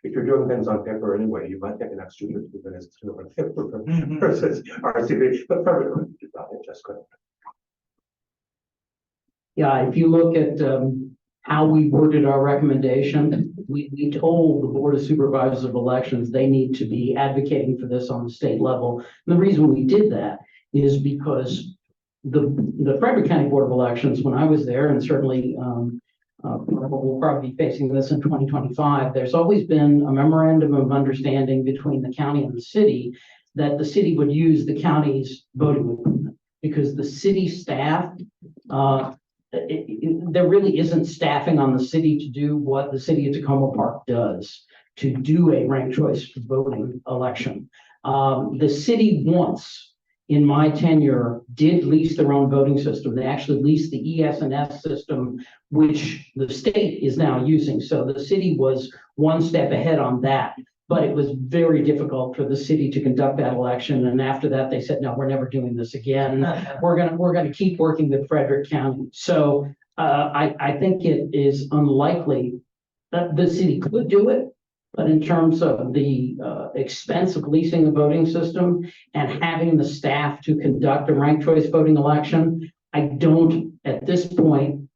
Speaker 3: If you're doing things on paper anyway, you might take an extra 15 minutes to do it on paper versus RCV, but Frederick couldn't do that, it just couldn't.
Speaker 5: Yeah, if you look at how we worded our recommendation, we told the Board of Supervisors of Elections they need to be advocating for this on the state level. And the reason we did that is because the Frederick County Board of Elections, when I was there, and certainly we'll probably be facing this in 2025, there's always been a memorandum of understanding between the county and the city that the city would use the county's voting equipment because the city staff, there really isn't staffing on the city to do what the city of Tacoma Park does, to do a ranked choice voting election. The city once, in my tenure, did lease their own voting system. They actually leased the ES&S system, which the state is now using. So the city was one step ahead on that. But it was very difficult for the city to conduct that election. And after that, they said, no, we're never doing this again. We're gonna keep working with Frederick County. So I think it is unlikely that the city could do it. But in terms of the expense of leasing a voting system and having the staff to conduct a ranked choice voting election, I don't at this point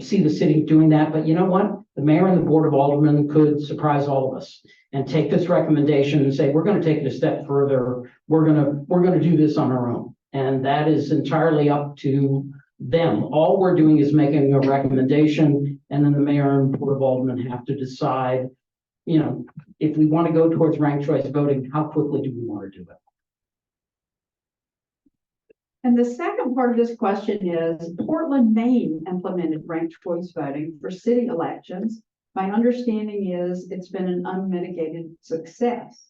Speaker 5: see the city doing that. But you know what? The mayor and the Board of Aldermen could surprise all of us and take this recommendation and say, we're going to take it a step further. We're going to do this on our own. And that is entirely up to them. All we're doing is making a recommendation, and then the mayor and Board of Aldermen have to decide, you know, if we want to go towards ranked choice voting, how quickly do we want to do it?
Speaker 1: And the second part of this question is, Portland, Maine implemented ranked choice voting for city elections. My understanding is it's been an unmitigated success.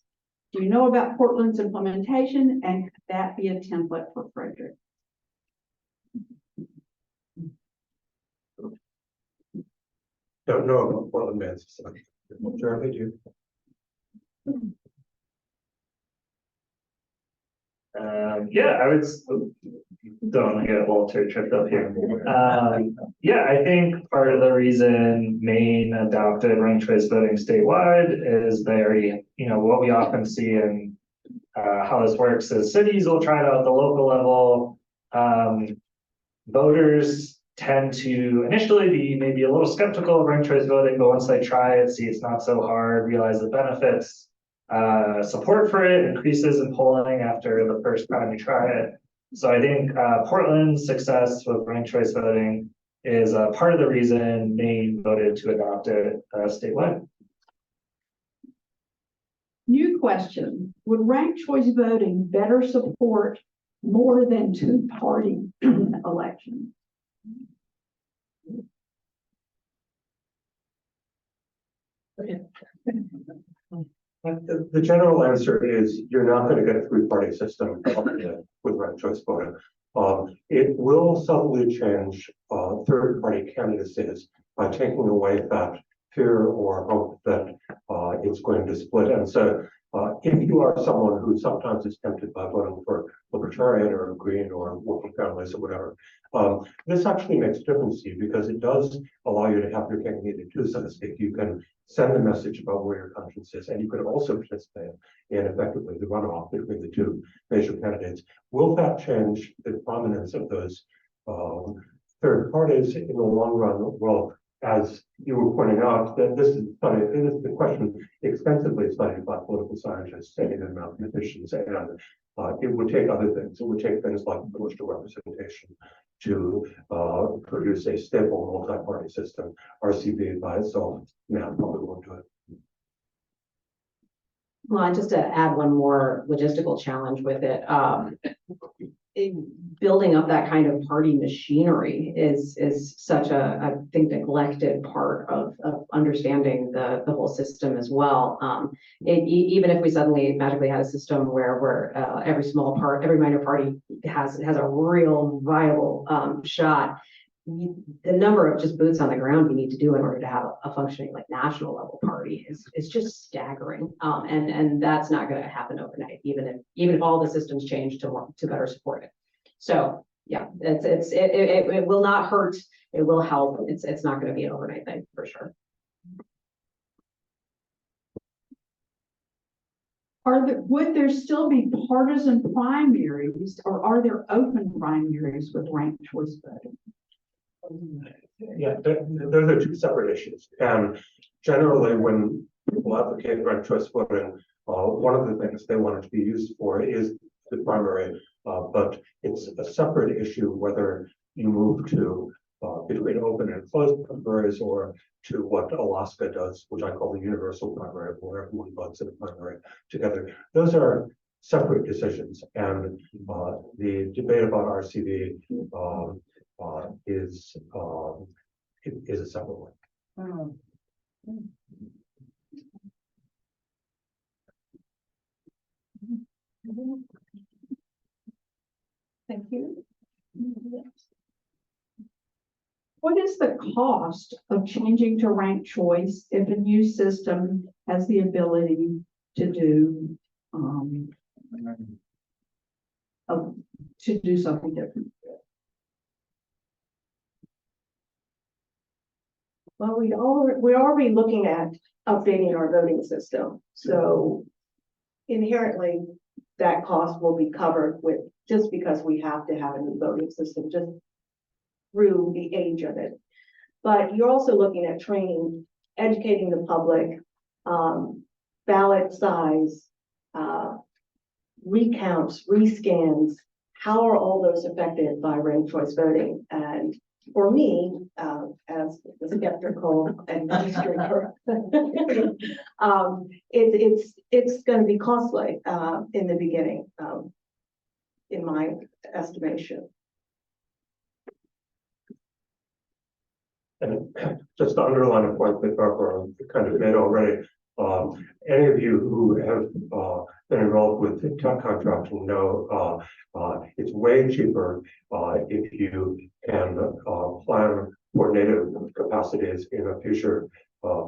Speaker 1: Do you know about Portland's implementation, and could that be a template for Frederick?
Speaker 3: Don't know about Portland, Maine. Jeremy, do you?
Speaker 2: Yeah, don't want to get Walter tripped up here. Yeah, I think part of the reason Maine adopted ranked choice voting statewide is what we often see in how this works is cities will try it out at the local level. Voters tend to initially be maybe a little skeptical of ranked choice voting, but once they try it, see it's not so hard, realize the benefits. Support for it increases in polling after the first time you try it. So I think Portland's success with ranked choice voting is part of the reason Maine voted to adopt it statewide.
Speaker 1: New question, would ranked choice voting better support more than two-party elections?
Speaker 3: The general answer is you're not going to get a three-party system with ranked choice voting. It will subtly change third-party candidacies by taking away that fear or hope that it's going to split. And so if you are someone who sometimes is tempted by voting for libertarian or green or working families or whatever, this actually makes a difference to you because it does allow you to have your cake and eat it too, so to speak. You can send a message about where your conscience is, and you can also participate in effectively the runoff between the two major candidates. Will that change the prominence of those third parties in the long run? Well, as you were pointing out, that this is the question extensively studied by political scientists and mathematicians, and it would take other things. It would take things like proportional representation to produce a stable multi-party system. RCV by itself now probably won't do it.
Speaker 4: Well, just to add one more logistical challenge with it, building up that kind of party machinery is such a, I think, neglected part of understanding the whole system as well. Even if we suddenly magically had a system where every minor party has a real viable shot, the number of just boots on the ground we need to do in order to have a functioning like national level party is just staggering. And that's not going to happen overnight, even if all the systems change to better support it. So yeah, it will not hurt. It will help. It's not going to be an overnight thing for sure.
Speaker 1: Would there still be partisan primaries, or are there open primaries with ranked choice voting?
Speaker 3: Yeah, those are two separate issues. And generally, when people advocate ranked choice voting, one of the things they want it to be used for is the primary, but it's a separate issue whether you move to between open and closed primaries or to what Alaska does, which I call the universal primary, where everyone votes in a primary together. Those are separate decisions, and the debate about RCV is a separate one.
Speaker 1: Thank you. What is the cost of changing to ranked choice if a new system has the ability to do something different?
Speaker 6: Well, we're already looking at updating our voting system. So inherently, that cost will be covered with, just because we have to have a new voting system, just through the age of it. But you're also looking at training, educating the public, ballot size, recounts, rescans. How are all those affected by ranked choice voting? And for me, as the skeptical administrator, it's going to be costly in the beginning. in my estimation.
Speaker 3: And just to underline a point that Barbara kind of made already, any of you who have been involved with tech contracting know it's way cheaper if you can plan for native capacities in a future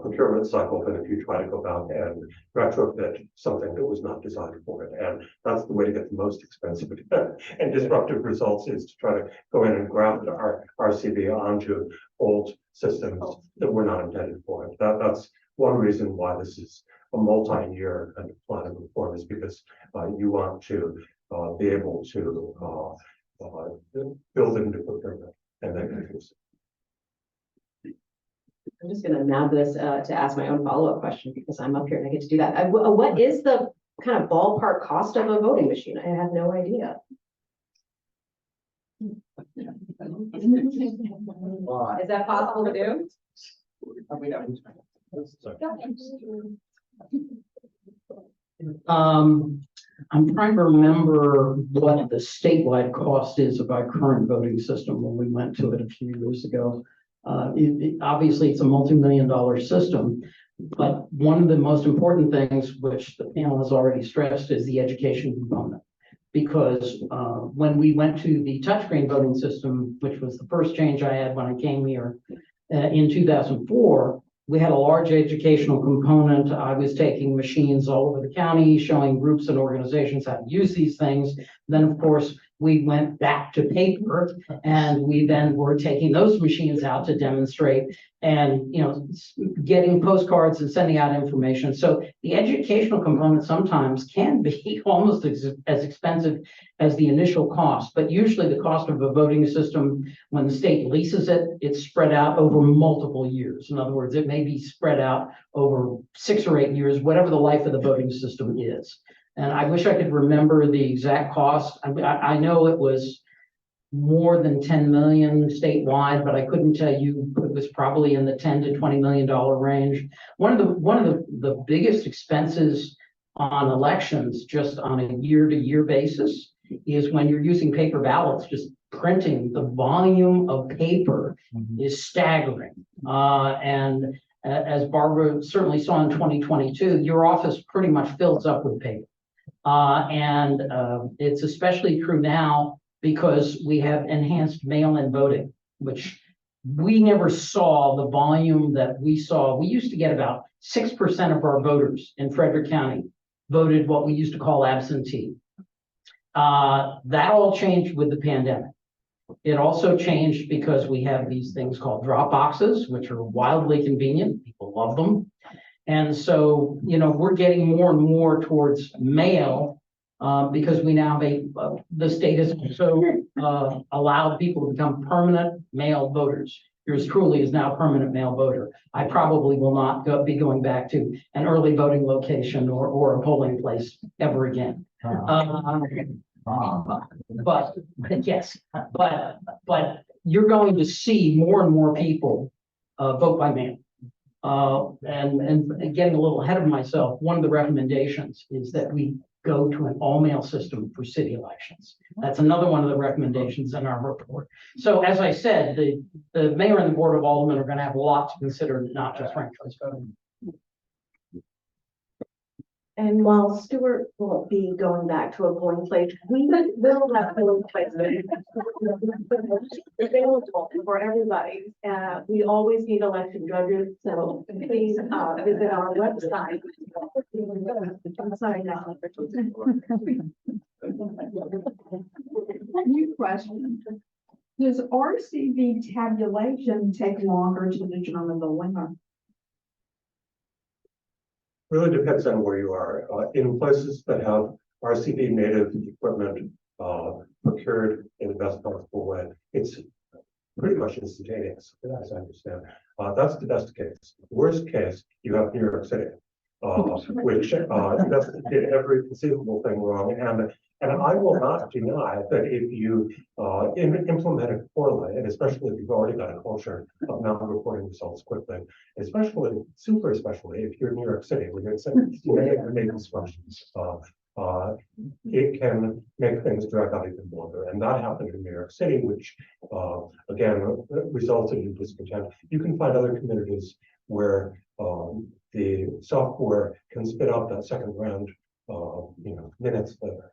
Speaker 3: procurement cycle than if you try to go back and retrofit something that was not designed for it. And that's the way to get the most expensive and disruptive results, is to try to go in and graft our RCV onto old systems that were not intended for it. That's one reason why this is a multi-year kind of plan of reform, is because you want to be able to build it into procurement and then use it.
Speaker 4: I'm just gonna nab this to ask my own follow-up question, because I'm up here and I get to do that. What is the kind of ballpark cost of a voting machine? I have no idea. Is that possible to do?
Speaker 5: I'm trying to remember what the statewide cost is of our current voting system when we went to it a few years ago. Obviously, it's a multi-million-dollar system, but one of the most important things, which the panel has already stressed, is the education component. Because when we went to the touchscreen voting system, which was the first change I had when I came here in 2004, we had a large educational component. I was taking machines all over the county, showing groups and organizations how to use these things. Then, of course, we went back to paper, and we then were taking those machines out to demonstrate and, getting postcards and sending out information. So the educational component sometimes can be almost as expensive as the initial cost, but usually the cost of a voting system, when the state leases it, it's spread out over multiple years. In other words, it may be spread out over 6 or 8 years, whatever the life of the voting system is. And I wish I could remember the exact cost. I know it was more than 10 million statewide, but I couldn't tell you. It was probably in the 10 to $20 million range. One of the biggest expenses on elections, just on a year-to-year basis, is when you're using paper ballots. Just printing, the volume of paper is staggering. And as Barbara certainly saw in 2022, your office pretty much fills up with paper. And it's especially true now because we have enhanced mail-in voting, which we never saw the volume that we saw. We used to get about 6% of our voters in Frederick County voted what we used to call absentee. That all changed with the pandemic. It also changed because we have these things called drop boxes, which are wildly convenient. People love them. And so, we're getting more and more towards mail because we now the state has also allowed people to become permanent mail voters. Yours truly is now a permanent mail voter. I probably will not be going back to an early voting location or a polling place ever again. But yes, but you're going to see more and more people vote by mail. And getting a little ahead of myself, one of the recommendations is that we go to an all-mail system for city elections. That's another one of the recommendations in our report. So as I said, the mayor and the board of aldermen are going to have a lot to consider, not just ranked choice voting.
Speaker 6: And while Stuart will be going back to a polling place, we will have polling places available for everybody. We always need election judges, so please visit our website. I'm sorry, now.
Speaker 1: New question. Does RCV tabulation take longer to determine the winner?
Speaker 3: Really depends on where you are. In places that have RCV native equipment procured in the best possible way, it's pretty much instantaneous, as I understand. That's the best case. Worst case, you have New York City, which did every conceivable thing wrong. And I will not deny that if you implement it poorly, and especially if you've already got a culture of not reporting results quickly, especially if you're in New York City, where you may have dysfunctions it can make things drag out even longer. And that happened in New York City, which again resulted in discontent. You can find other communities where the software can spit out that second round, minutes later.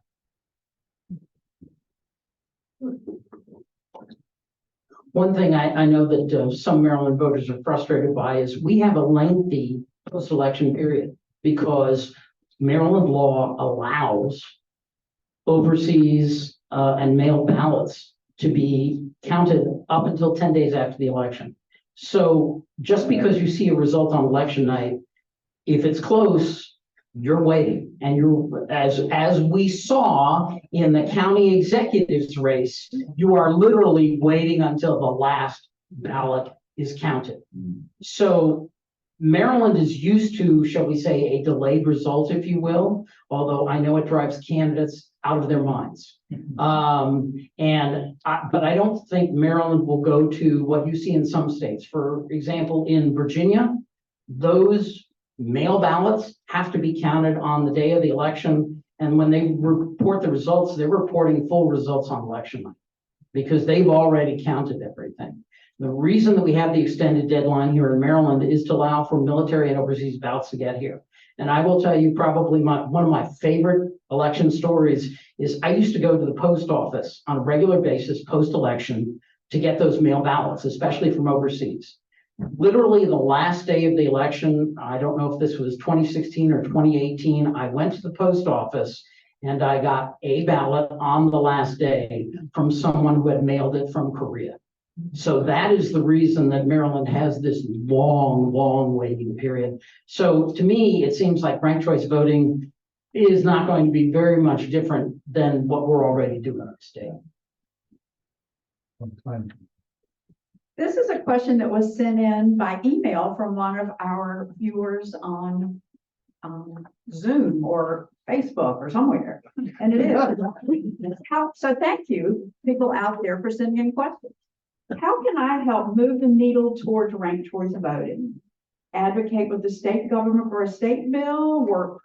Speaker 5: One thing I know that some Maryland voters are frustrated by is we have a lengthy post-election period because Maryland law allows overseas and mail ballots to be counted up until 10 days after the election. So just because you see a result on election night, if it's close, you're waiting, and you're, as we saw in the county executives race, you are literally waiting until the last ballot is counted. So Maryland is used to, shall we say, a delayed result, if you will, although I know it drives candidates out of their minds. But I don't think Maryland will go to what you see in some states. For example, in Virginia, those mail ballots have to be counted on the day of the election. And when they report the results, they're reporting full results on election night because they've already counted everything. The reason that we have the extended deadline here in Maryland is to allow for military and overseas ballots to get here. And I will tell you probably one of my favorite election stories is I used to go to the post office on a regular basis post-election to get those mail ballots, especially from overseas. Literally the last day of the election, I don't know if this was 2016 or 2018, I went to the post office and I got a ballot on the last day from someone who had mailed it from Korea. So that is the reason that Maryland has this long waiting period. So to me, it seems like ranked choice voting is not going to be very much different than what we're already doing in the state.
Speaker 1: This is a question that was sent in by email from one of our viewers on Zoom or Facebook or somewhere. And it is. So thank you, people out there, for sending in questions. How can I help move the needle towards ranked choice voting? Advocate with the state government for a state bill, work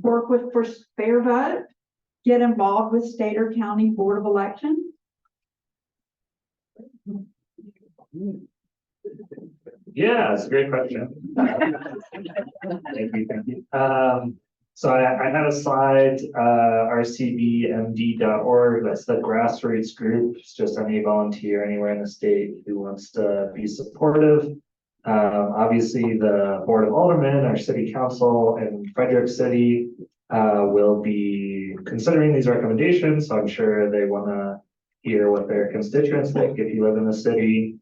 Speaker 1: for fair vote, get involved with state or county board of elections?
Speaker 2: Yeah, it's a great question. Thank you. So I had a slide, rcbmd.org. That's the grassroots group. It's just any volunteer anywhere in the state who wants to be supportive. Obviously, the Board of Aldermen, our city council in Frederick City, will be considering these recommendations. So I'm sure they want to hear what their constituents think if you live in the city.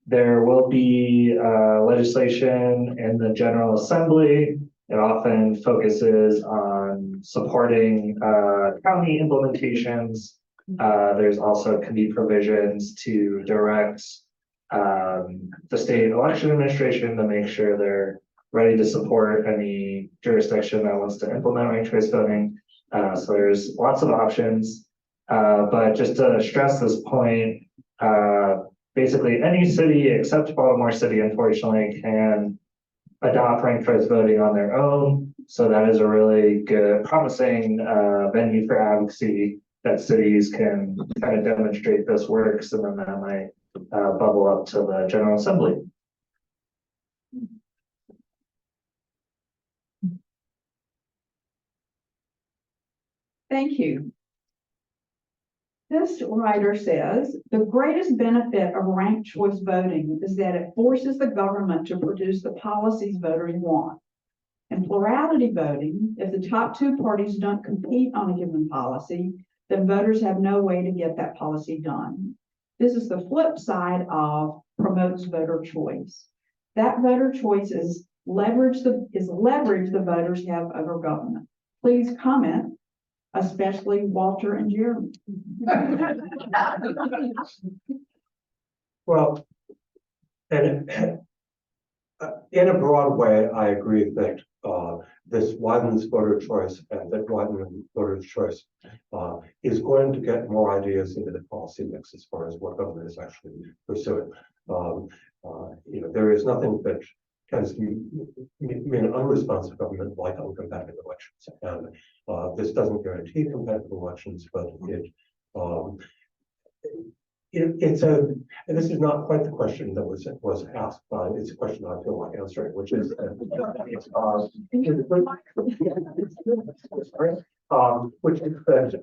Speaker 2: There will be legislation in the General Assembly. It often focuses on supporting county implementations. There's also can be provisions to direct the state election administration to make sure they're ready to support any jurisdiction that wants to implement ranked choice voting. So there's lots of options. But just to stress this point, basically any city except Baltimore City, unfortunately, can adopt ranked choice voting on their own. So that is a really good, promising venue for advocacy that cities can kind of demonstrate this works, and then that might bubble up to the General Assembly.
Speaker 1: Thank you. This writer says, the greatest benefit of ranked choice voting is that it forces the government to produce the policies voters want. In plurality voting, if the top two parties don't compete on a given policy, then voters have no way to get that policy done. This is the flip side of promotes voter choice. That voter choice is leverage the voters have over government. Please comment, especially Walter and Jeremy.
Speaker 3: Well, and in a broad way, I agree that this widens voter choice, and that widening voter choice is going to get more ideas into the policy mix as far as what government is actually pursuing. There is nothing that tends to mean unresponsive government like uncompetitive elections. And this doesn't guarantee competitive elections, but it's and this is not quite the question that was asked, but it's a question I feel like answering, which is, which is that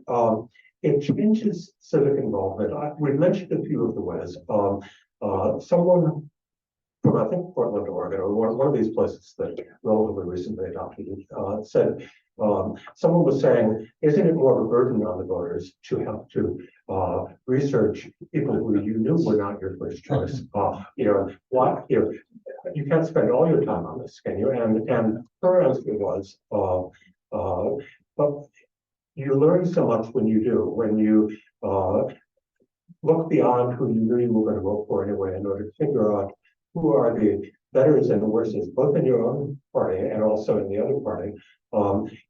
Speaker 3: it changes civic involvement. We've mentioned a few of the ways. Someone from, I think, Portland, Oregon, or one of these places that relatively recently adopted it, said, someone was saying, isn't it more of a burden on the voters to have to research people who you knew were not your first choice? You can't spend all your time on this, can you? And her answer was, but you learn so much when you do, when you look beyond who you knew you were going to vote for anyway, in order to figure out who are the betters and the worstest, both in your own party and also in the other party.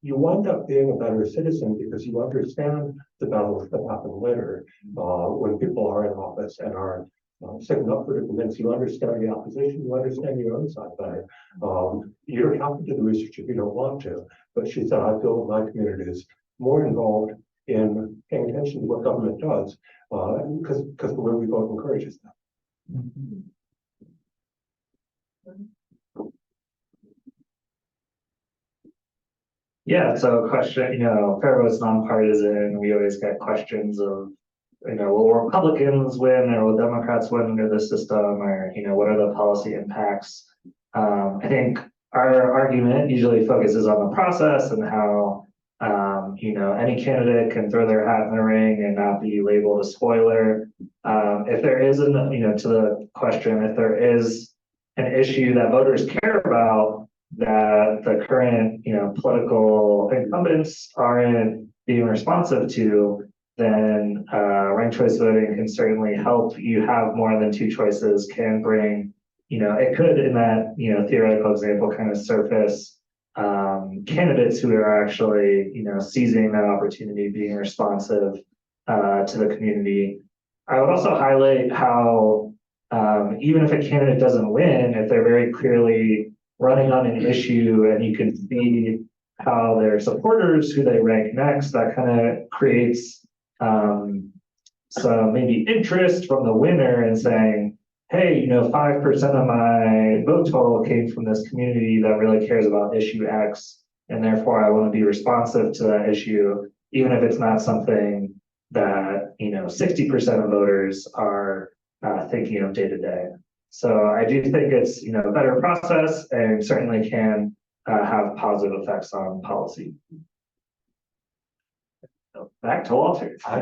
Speaker 3: You wind up being a better citizen because you understand the battles that happen later when people are in office and are sticking up for different things. You understand the opposition, you understand your own side better. You don't have to do the research if you don't want to. But she said, I feel that my community is more involved in paying attention to what government does because the way we vote encourages that.
Speaker 2: Yeah, so question, fair vote's nonpartisan. We always get questions of, will Republicans win or will Democrats win under the system, or, what are the policy impacts? I think our argument usually focuses on the process and how, any candidate can throw their hat in the ring and not be labeled a spoiler. If there is to the question, if there is an issue that voters care about, that the current, political incumbents aren't being responsive to, then ranked choice voting can certainly help you have more than two choices, can bring, it could, in that, theoretical example, kind of surface candidates who are actually, seizing that opportunity, being responsive to the community. I would also highlight how even if a candidate doesn't win, if they're very clearly running on an issue and you can see how their supporters, who they rank next, that kind of creates some maybe interest from the winner in saying, hey, 5% of my vote total came from this community that really cares about issue X, and therefore I want to be responsive to that issue, even if it's not something that 60% of voters are thinking of day to day. So I do think it's a better process and certainly can have positive effects on policy. So back to Walter.
Speaker 3: I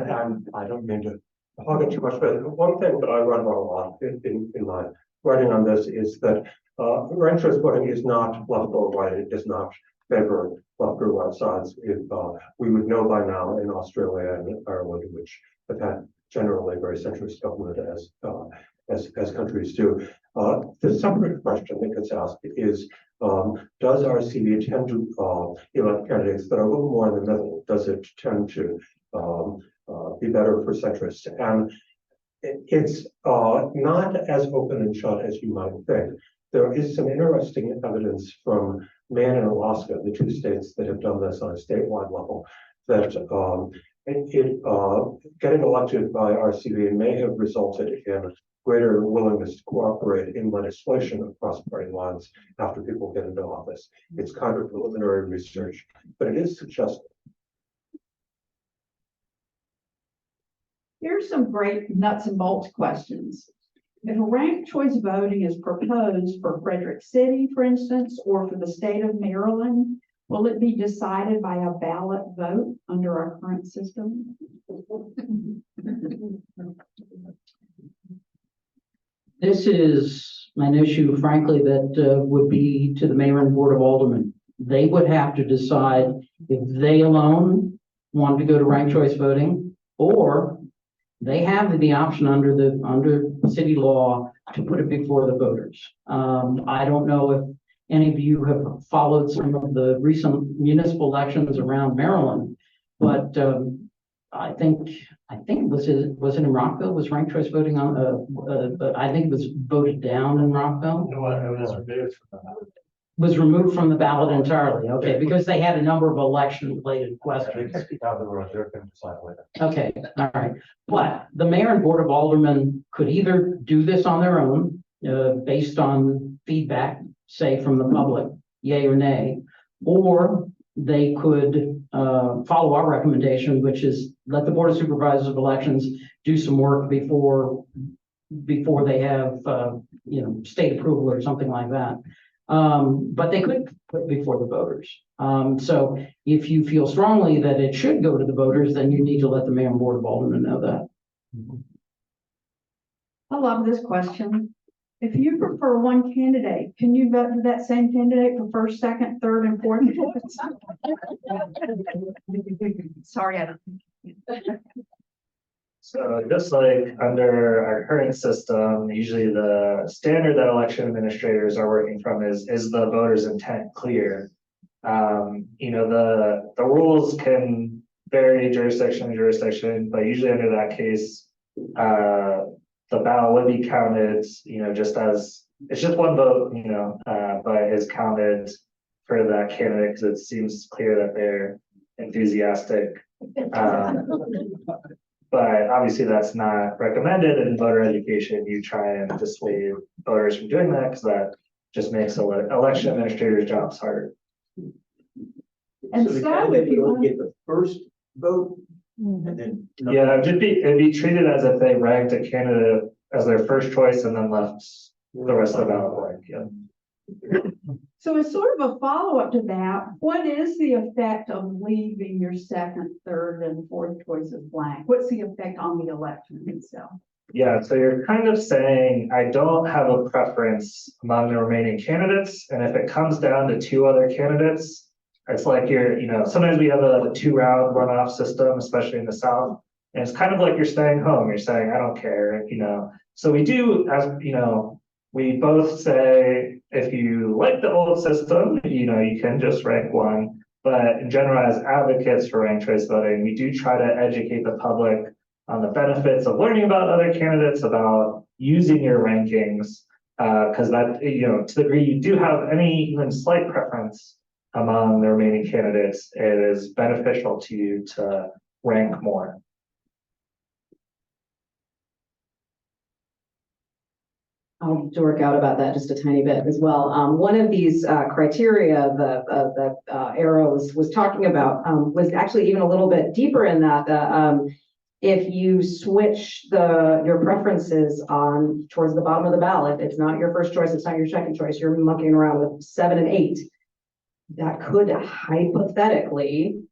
Speaker 3: don't mean to hog it too much, but one thing that I run about a lot in my writing on this is that ranked choice voting is not left or right. It does not favor left or right sides. If we would know by now in Australia and Ireland, which have had generally very centrist government as countries do. The separate question that gets asked is, does RCV tend to elect candidates that are a little more in the middle? Does it tend to be better for centrists? And it's not as open and shut as you might think. There is some interesting evidence from Maine and Alaska, the two states that have done this on a statewide level, that getting elected by RCV may have resulted in greater willingness to cooperate in legislation across party lines after people get into office. It's kind of preliminary research, but it is suggestive.
Speaker 1: Here's some great nuts and bolts questions. If ranked choice voting is proposed for Frederick City, for instance, or for the state of Maryland, will it be decided by a ballot vote under our current system?
Speaker 5: This is an issue, frankly, that would be to the mayor and board of aldermen. They would have to decide if they alone want to go to ranked choice voting, or they have the option under city law to put it before the voters. I don't know if any of you have followed some of the recent municipal elections around Maryland, but I think was it in Rockville? Was ranked choice voting on, I think it was voted down in Rockville?
Speaker 2: You know what, it was removed from the.
Speaker 5: Was removed from the ballot entirely, okay, because they had a number of election-related
Speaker 3: They
Speaker 5: questions.
Speaker 3: can speak out the road, they're going to decide later.
Speaker 5: Okay, all right. But the mayor and board of aldermen could either do this on their own, based on feedback, say from the public, yay or nay, or they could, follow our recommendation, which is let the board of supervisors of elections do some work before they have, state approval or something like that. But they could put it before the voters. So if you feel strongly that it should go to the voters, then you need to let the mayor and board of aldermen know that.
Speaker 1: I love this question. If you prefer one candidate, can you vote for that same candidate for first, second, third, and fourth? Sorry, I don't.
Speaker 2: So just like under our current system, usually the standard that election administrators are working from is the voter's intent clear? The rules can vary jurisdiction to jurisdiction, but usually under that case, the ballot would be counted, just as, it's just one vote, but is counted for that candidate because it seems clear that they're enthusiastic. But obviously that's not recommended in voter education. You try and dissuade voters from doing that because that just makes election administrators' jobs harder.
Speaker 1: And
Speaker 7: the
Speaker 1: so
Speaker 7: candidate
Speaker 1: if you
Speaker 7: would
Speaker 1: want.
Speaker 7: get the first vote and then.
Speaker 2: Yeah, it'd be treated as if they ranked a candidate as their first choice and then left the rest of the ballot blank. Yeah.
Speaker 1: So as sort of a follow-up to that, what is the effect of leaving your second, third, and fourth choices blank? What's the effect on the election itself?
Speaker 2: Yeah, so you're kind of saying, I don't have a preference among the remaining candidates, and if it comes down to two other candidates, it's like sometimes we have a 2-round runoff system, especially in the South, and it's kind of like you're staying home. You're saying, I don't care, So we do, as we both say, if you like the old system, you can just rank one. But in general, as advocates for ranked choice voting, we do try to educate the public on the benefits of learning about other candidates, about using your rankings, because that, to the degree you do have any even slight preference among the remaining candidates, it is beneficial to you to rank more.
Speaker 4: I'll dork out about that just a tiny bit as well. One of these criteria the arrow was talking about was actually even a little bit deeper in that. If you switch your preferences on towards the bottom of the ballot, it's not your first choice, it's not your second choice, you're monkeying around with 7 and 8. That could hypothetically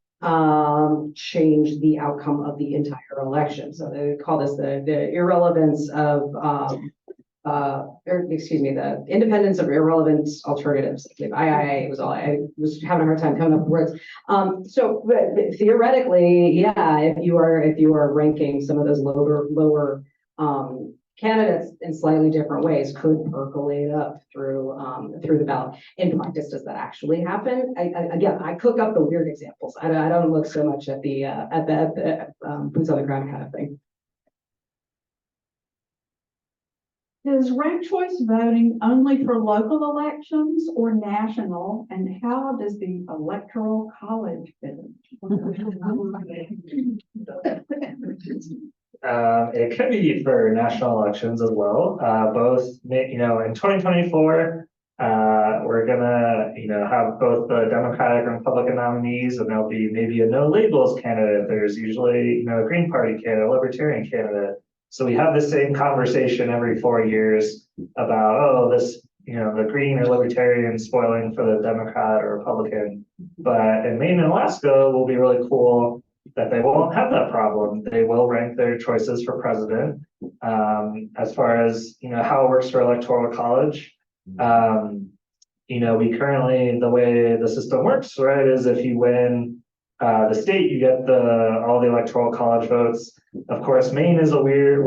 Speaker 4: change the outcome of the entire election. So they call this the irrelevance of the independence of irrelevant alternatives. I was having a hard time coming up with words. But theoretically, yeah, if you are ranking some of those lower candidates in slightly different ways, could percolate up through the ballot. In practice, does that actually happen? I cook up the weird examples. I don't look so much at the boots on the ground kind of thing.
Speaker 1: Is ranked choice voting only for local elections or national? And how does the electoral college fit in?
Speaker 2: It could be for national elections as well. Both, in 2024, we're gonna, have both the Democratic and Republican nominees, and there'll be maybe a no labels candidate. There's usually, a Green Party candidate, a Libertarian candidate. So we have the same conversation every 4 years about, the Green or Libertarian spoiling for the Democrat or Republican. But in Maine and Alaska will be really cool that they won't have that problem. They will rank their choices for president. As far as, how it works for electoral college, we currently, the way the system works, right, is if you win the state, you get all the electoral college votes. Of course, Maine is one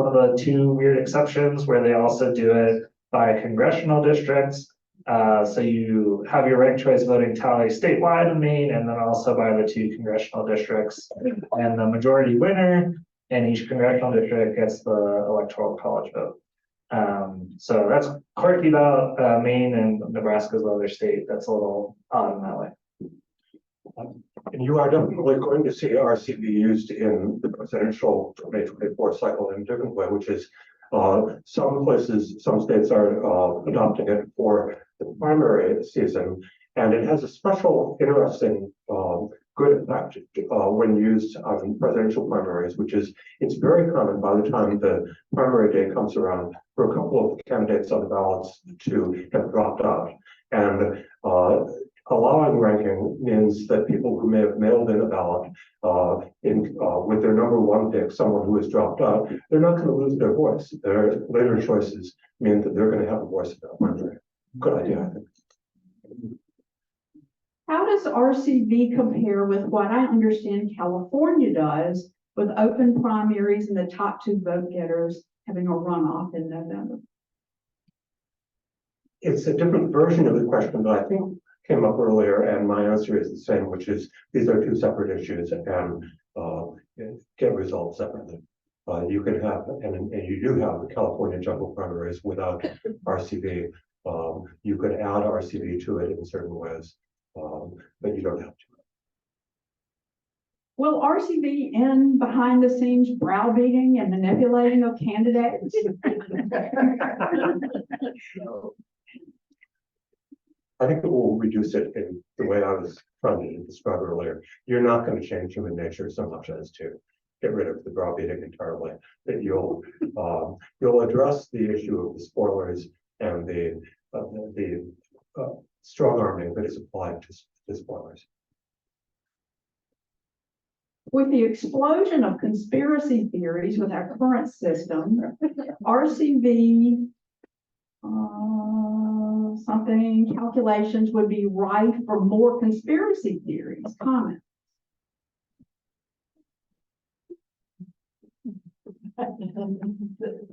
Speaker 2: of the 2 weird exceptions where they also do it by congressional districts. So you have your ranked choice voting tally statewide in Maine and then also by the 2 congressional districts. And the majority winner in each congressional district gets the electoral college vote. So that's quirky about Maine, and Nebraska's the other state that's a little odd in that way.
Speaker 3: And you are definitely going to see RCV used in the presidential 2024 cycle in a different way, which is some places, some states are adopting it for the primary season, and it has a special, interesting, good effect when used on presidential primaries, which is it's very common by the time the primary day comes around for a couple of candidates on the ballots to have dropped out. And allowing ranking means that people who may have mailed in a ballot with their number 1 pick, someone who has dropped out, they're not going to lose their voice. Their later choices mean that they're going to have a voice in that primary. Good idea, I think.
Speaker 1: How does RCV compare with what I understand California does with open primaries and the top 2 vote getters having a runoff in November?
Speaker 3: It's a different version of the question, but I think came up earlier, and my answer is the same, which is these are 2 separate issues and get results separately. You can have, and you do have the California jumbo primaries without RCV. You could add RCV to it in certain ways, but you don't have to.
Speaker 1: Will RCV end behind the scenes browbeating and manipulating of candidates?
Speaker 3: I think it will reduce it in the way I was trying to describe earlier. You're not going to change human nature so much as to get rid of the browbeating entirely. That you'll address the issue of the spoilers and the strong arming that is applied to spoilers.
Speaker 1: With the explosion of conspiracy theories with our current system, RCV something calculations would be rife for more conspiracy theories. Comment.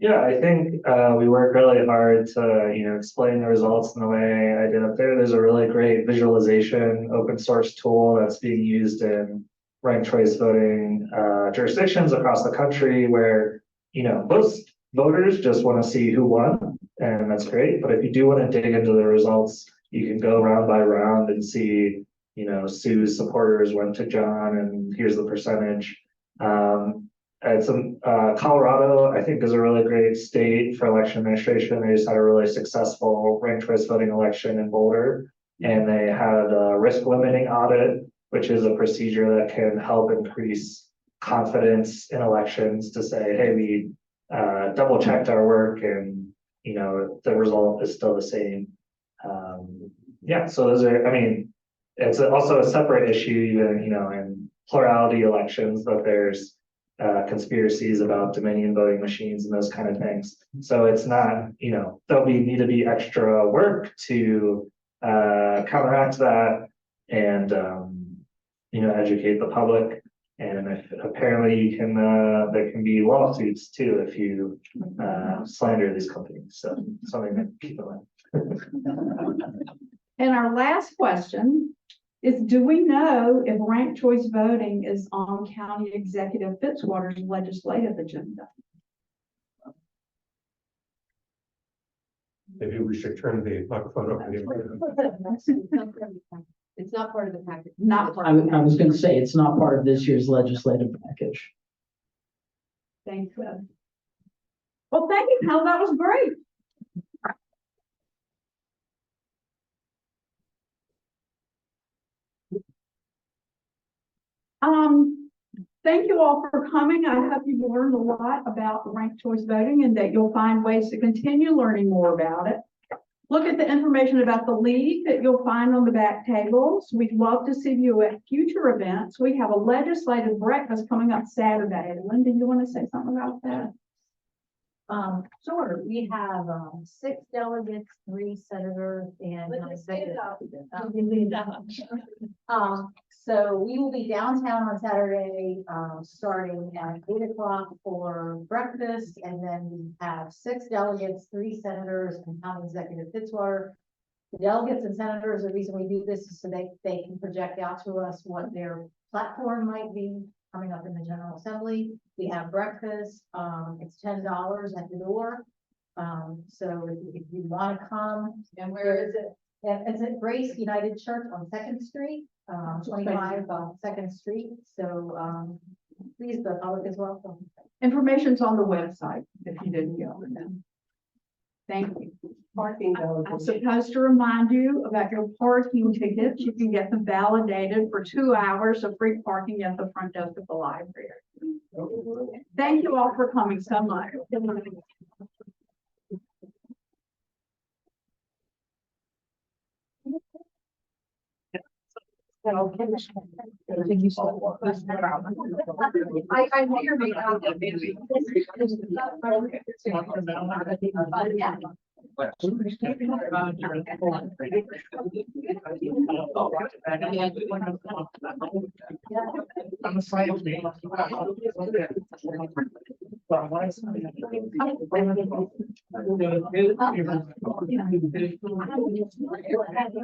Speaker 2: Yeah, I think we work really hard to explain the results in the way I did up there. There's a really great visualization open source tool that's being used in ranked choice voting jurisdictions across the country where most voters just want to see who won, and that's great. But if you do want to dig into the results, you can go round by round and see, Sue's supporters went to John, and here's the percentage. And Colorado, I think, is a really great state for election administration. They just had a really successful ranked choice voting election in Boulder, and they had a risk limiting audit, which is a procedure that can help increase confidence in elections to say, hey, we double checked our work and the result is still the same. Yeah, so those are, it's also a separate issue even, in plurality elections, that there's conspiracies about Dominion voting machines and those kind of things. So it's not, there'll need to be extra work to counteract that and, educate the public. And apparently you can, there can be lawsuits too if you slander these companies. So something to keep in mind.
Speaker 1: And our last question is, do we know if ranked choice voting is on County Executive Fitzwater's legislative agenda?
Speaker 3: Maybe we should turn the microphone over to you.
Speaker 4: It's not part of the package.
Speaker 1: Not part
Speaker 5: I was going to say, it's not part of this year's legislative package.
Speaker 1: Thank you. Well, thank you, Hal. That was great. Thank you all for coming. I hope you've learned a lot about ranked choice voting and that you'll find ways to continue learning more about it. Look at the information about the league that you'll find on the back tables. We'd love to see you at future events. We have a legislative breakfast coming up Saturday. Linda, you want to say something about that?
Speaker 8: Sure. We have 6 delegates, 3 senators, and so we will be downtown on Saturday, starting at 8 o'clock for breakfast, and then we have 6 delegates, 3 senators, and County Executive Fitzwater. The delegates and senators, the reason we do this is so they can project out to us what their platform might be coming up in the General Assembly. We have breakfast, it's $10 at the door. So if you want to come. And where is it? Yeah, it's at Grace United Church on Second Street, 25 on Second Street. So, please, the public is welcome.
Speaker 1: Information's on the website if you didn't go. Thank you. I'm supposed to remind you about your parking tickets. You can get them validated for 2 hours of free parking at the front desk of the library. Thank you all for coming so much. I may or may not have been.
Speaker 2: On the side of me.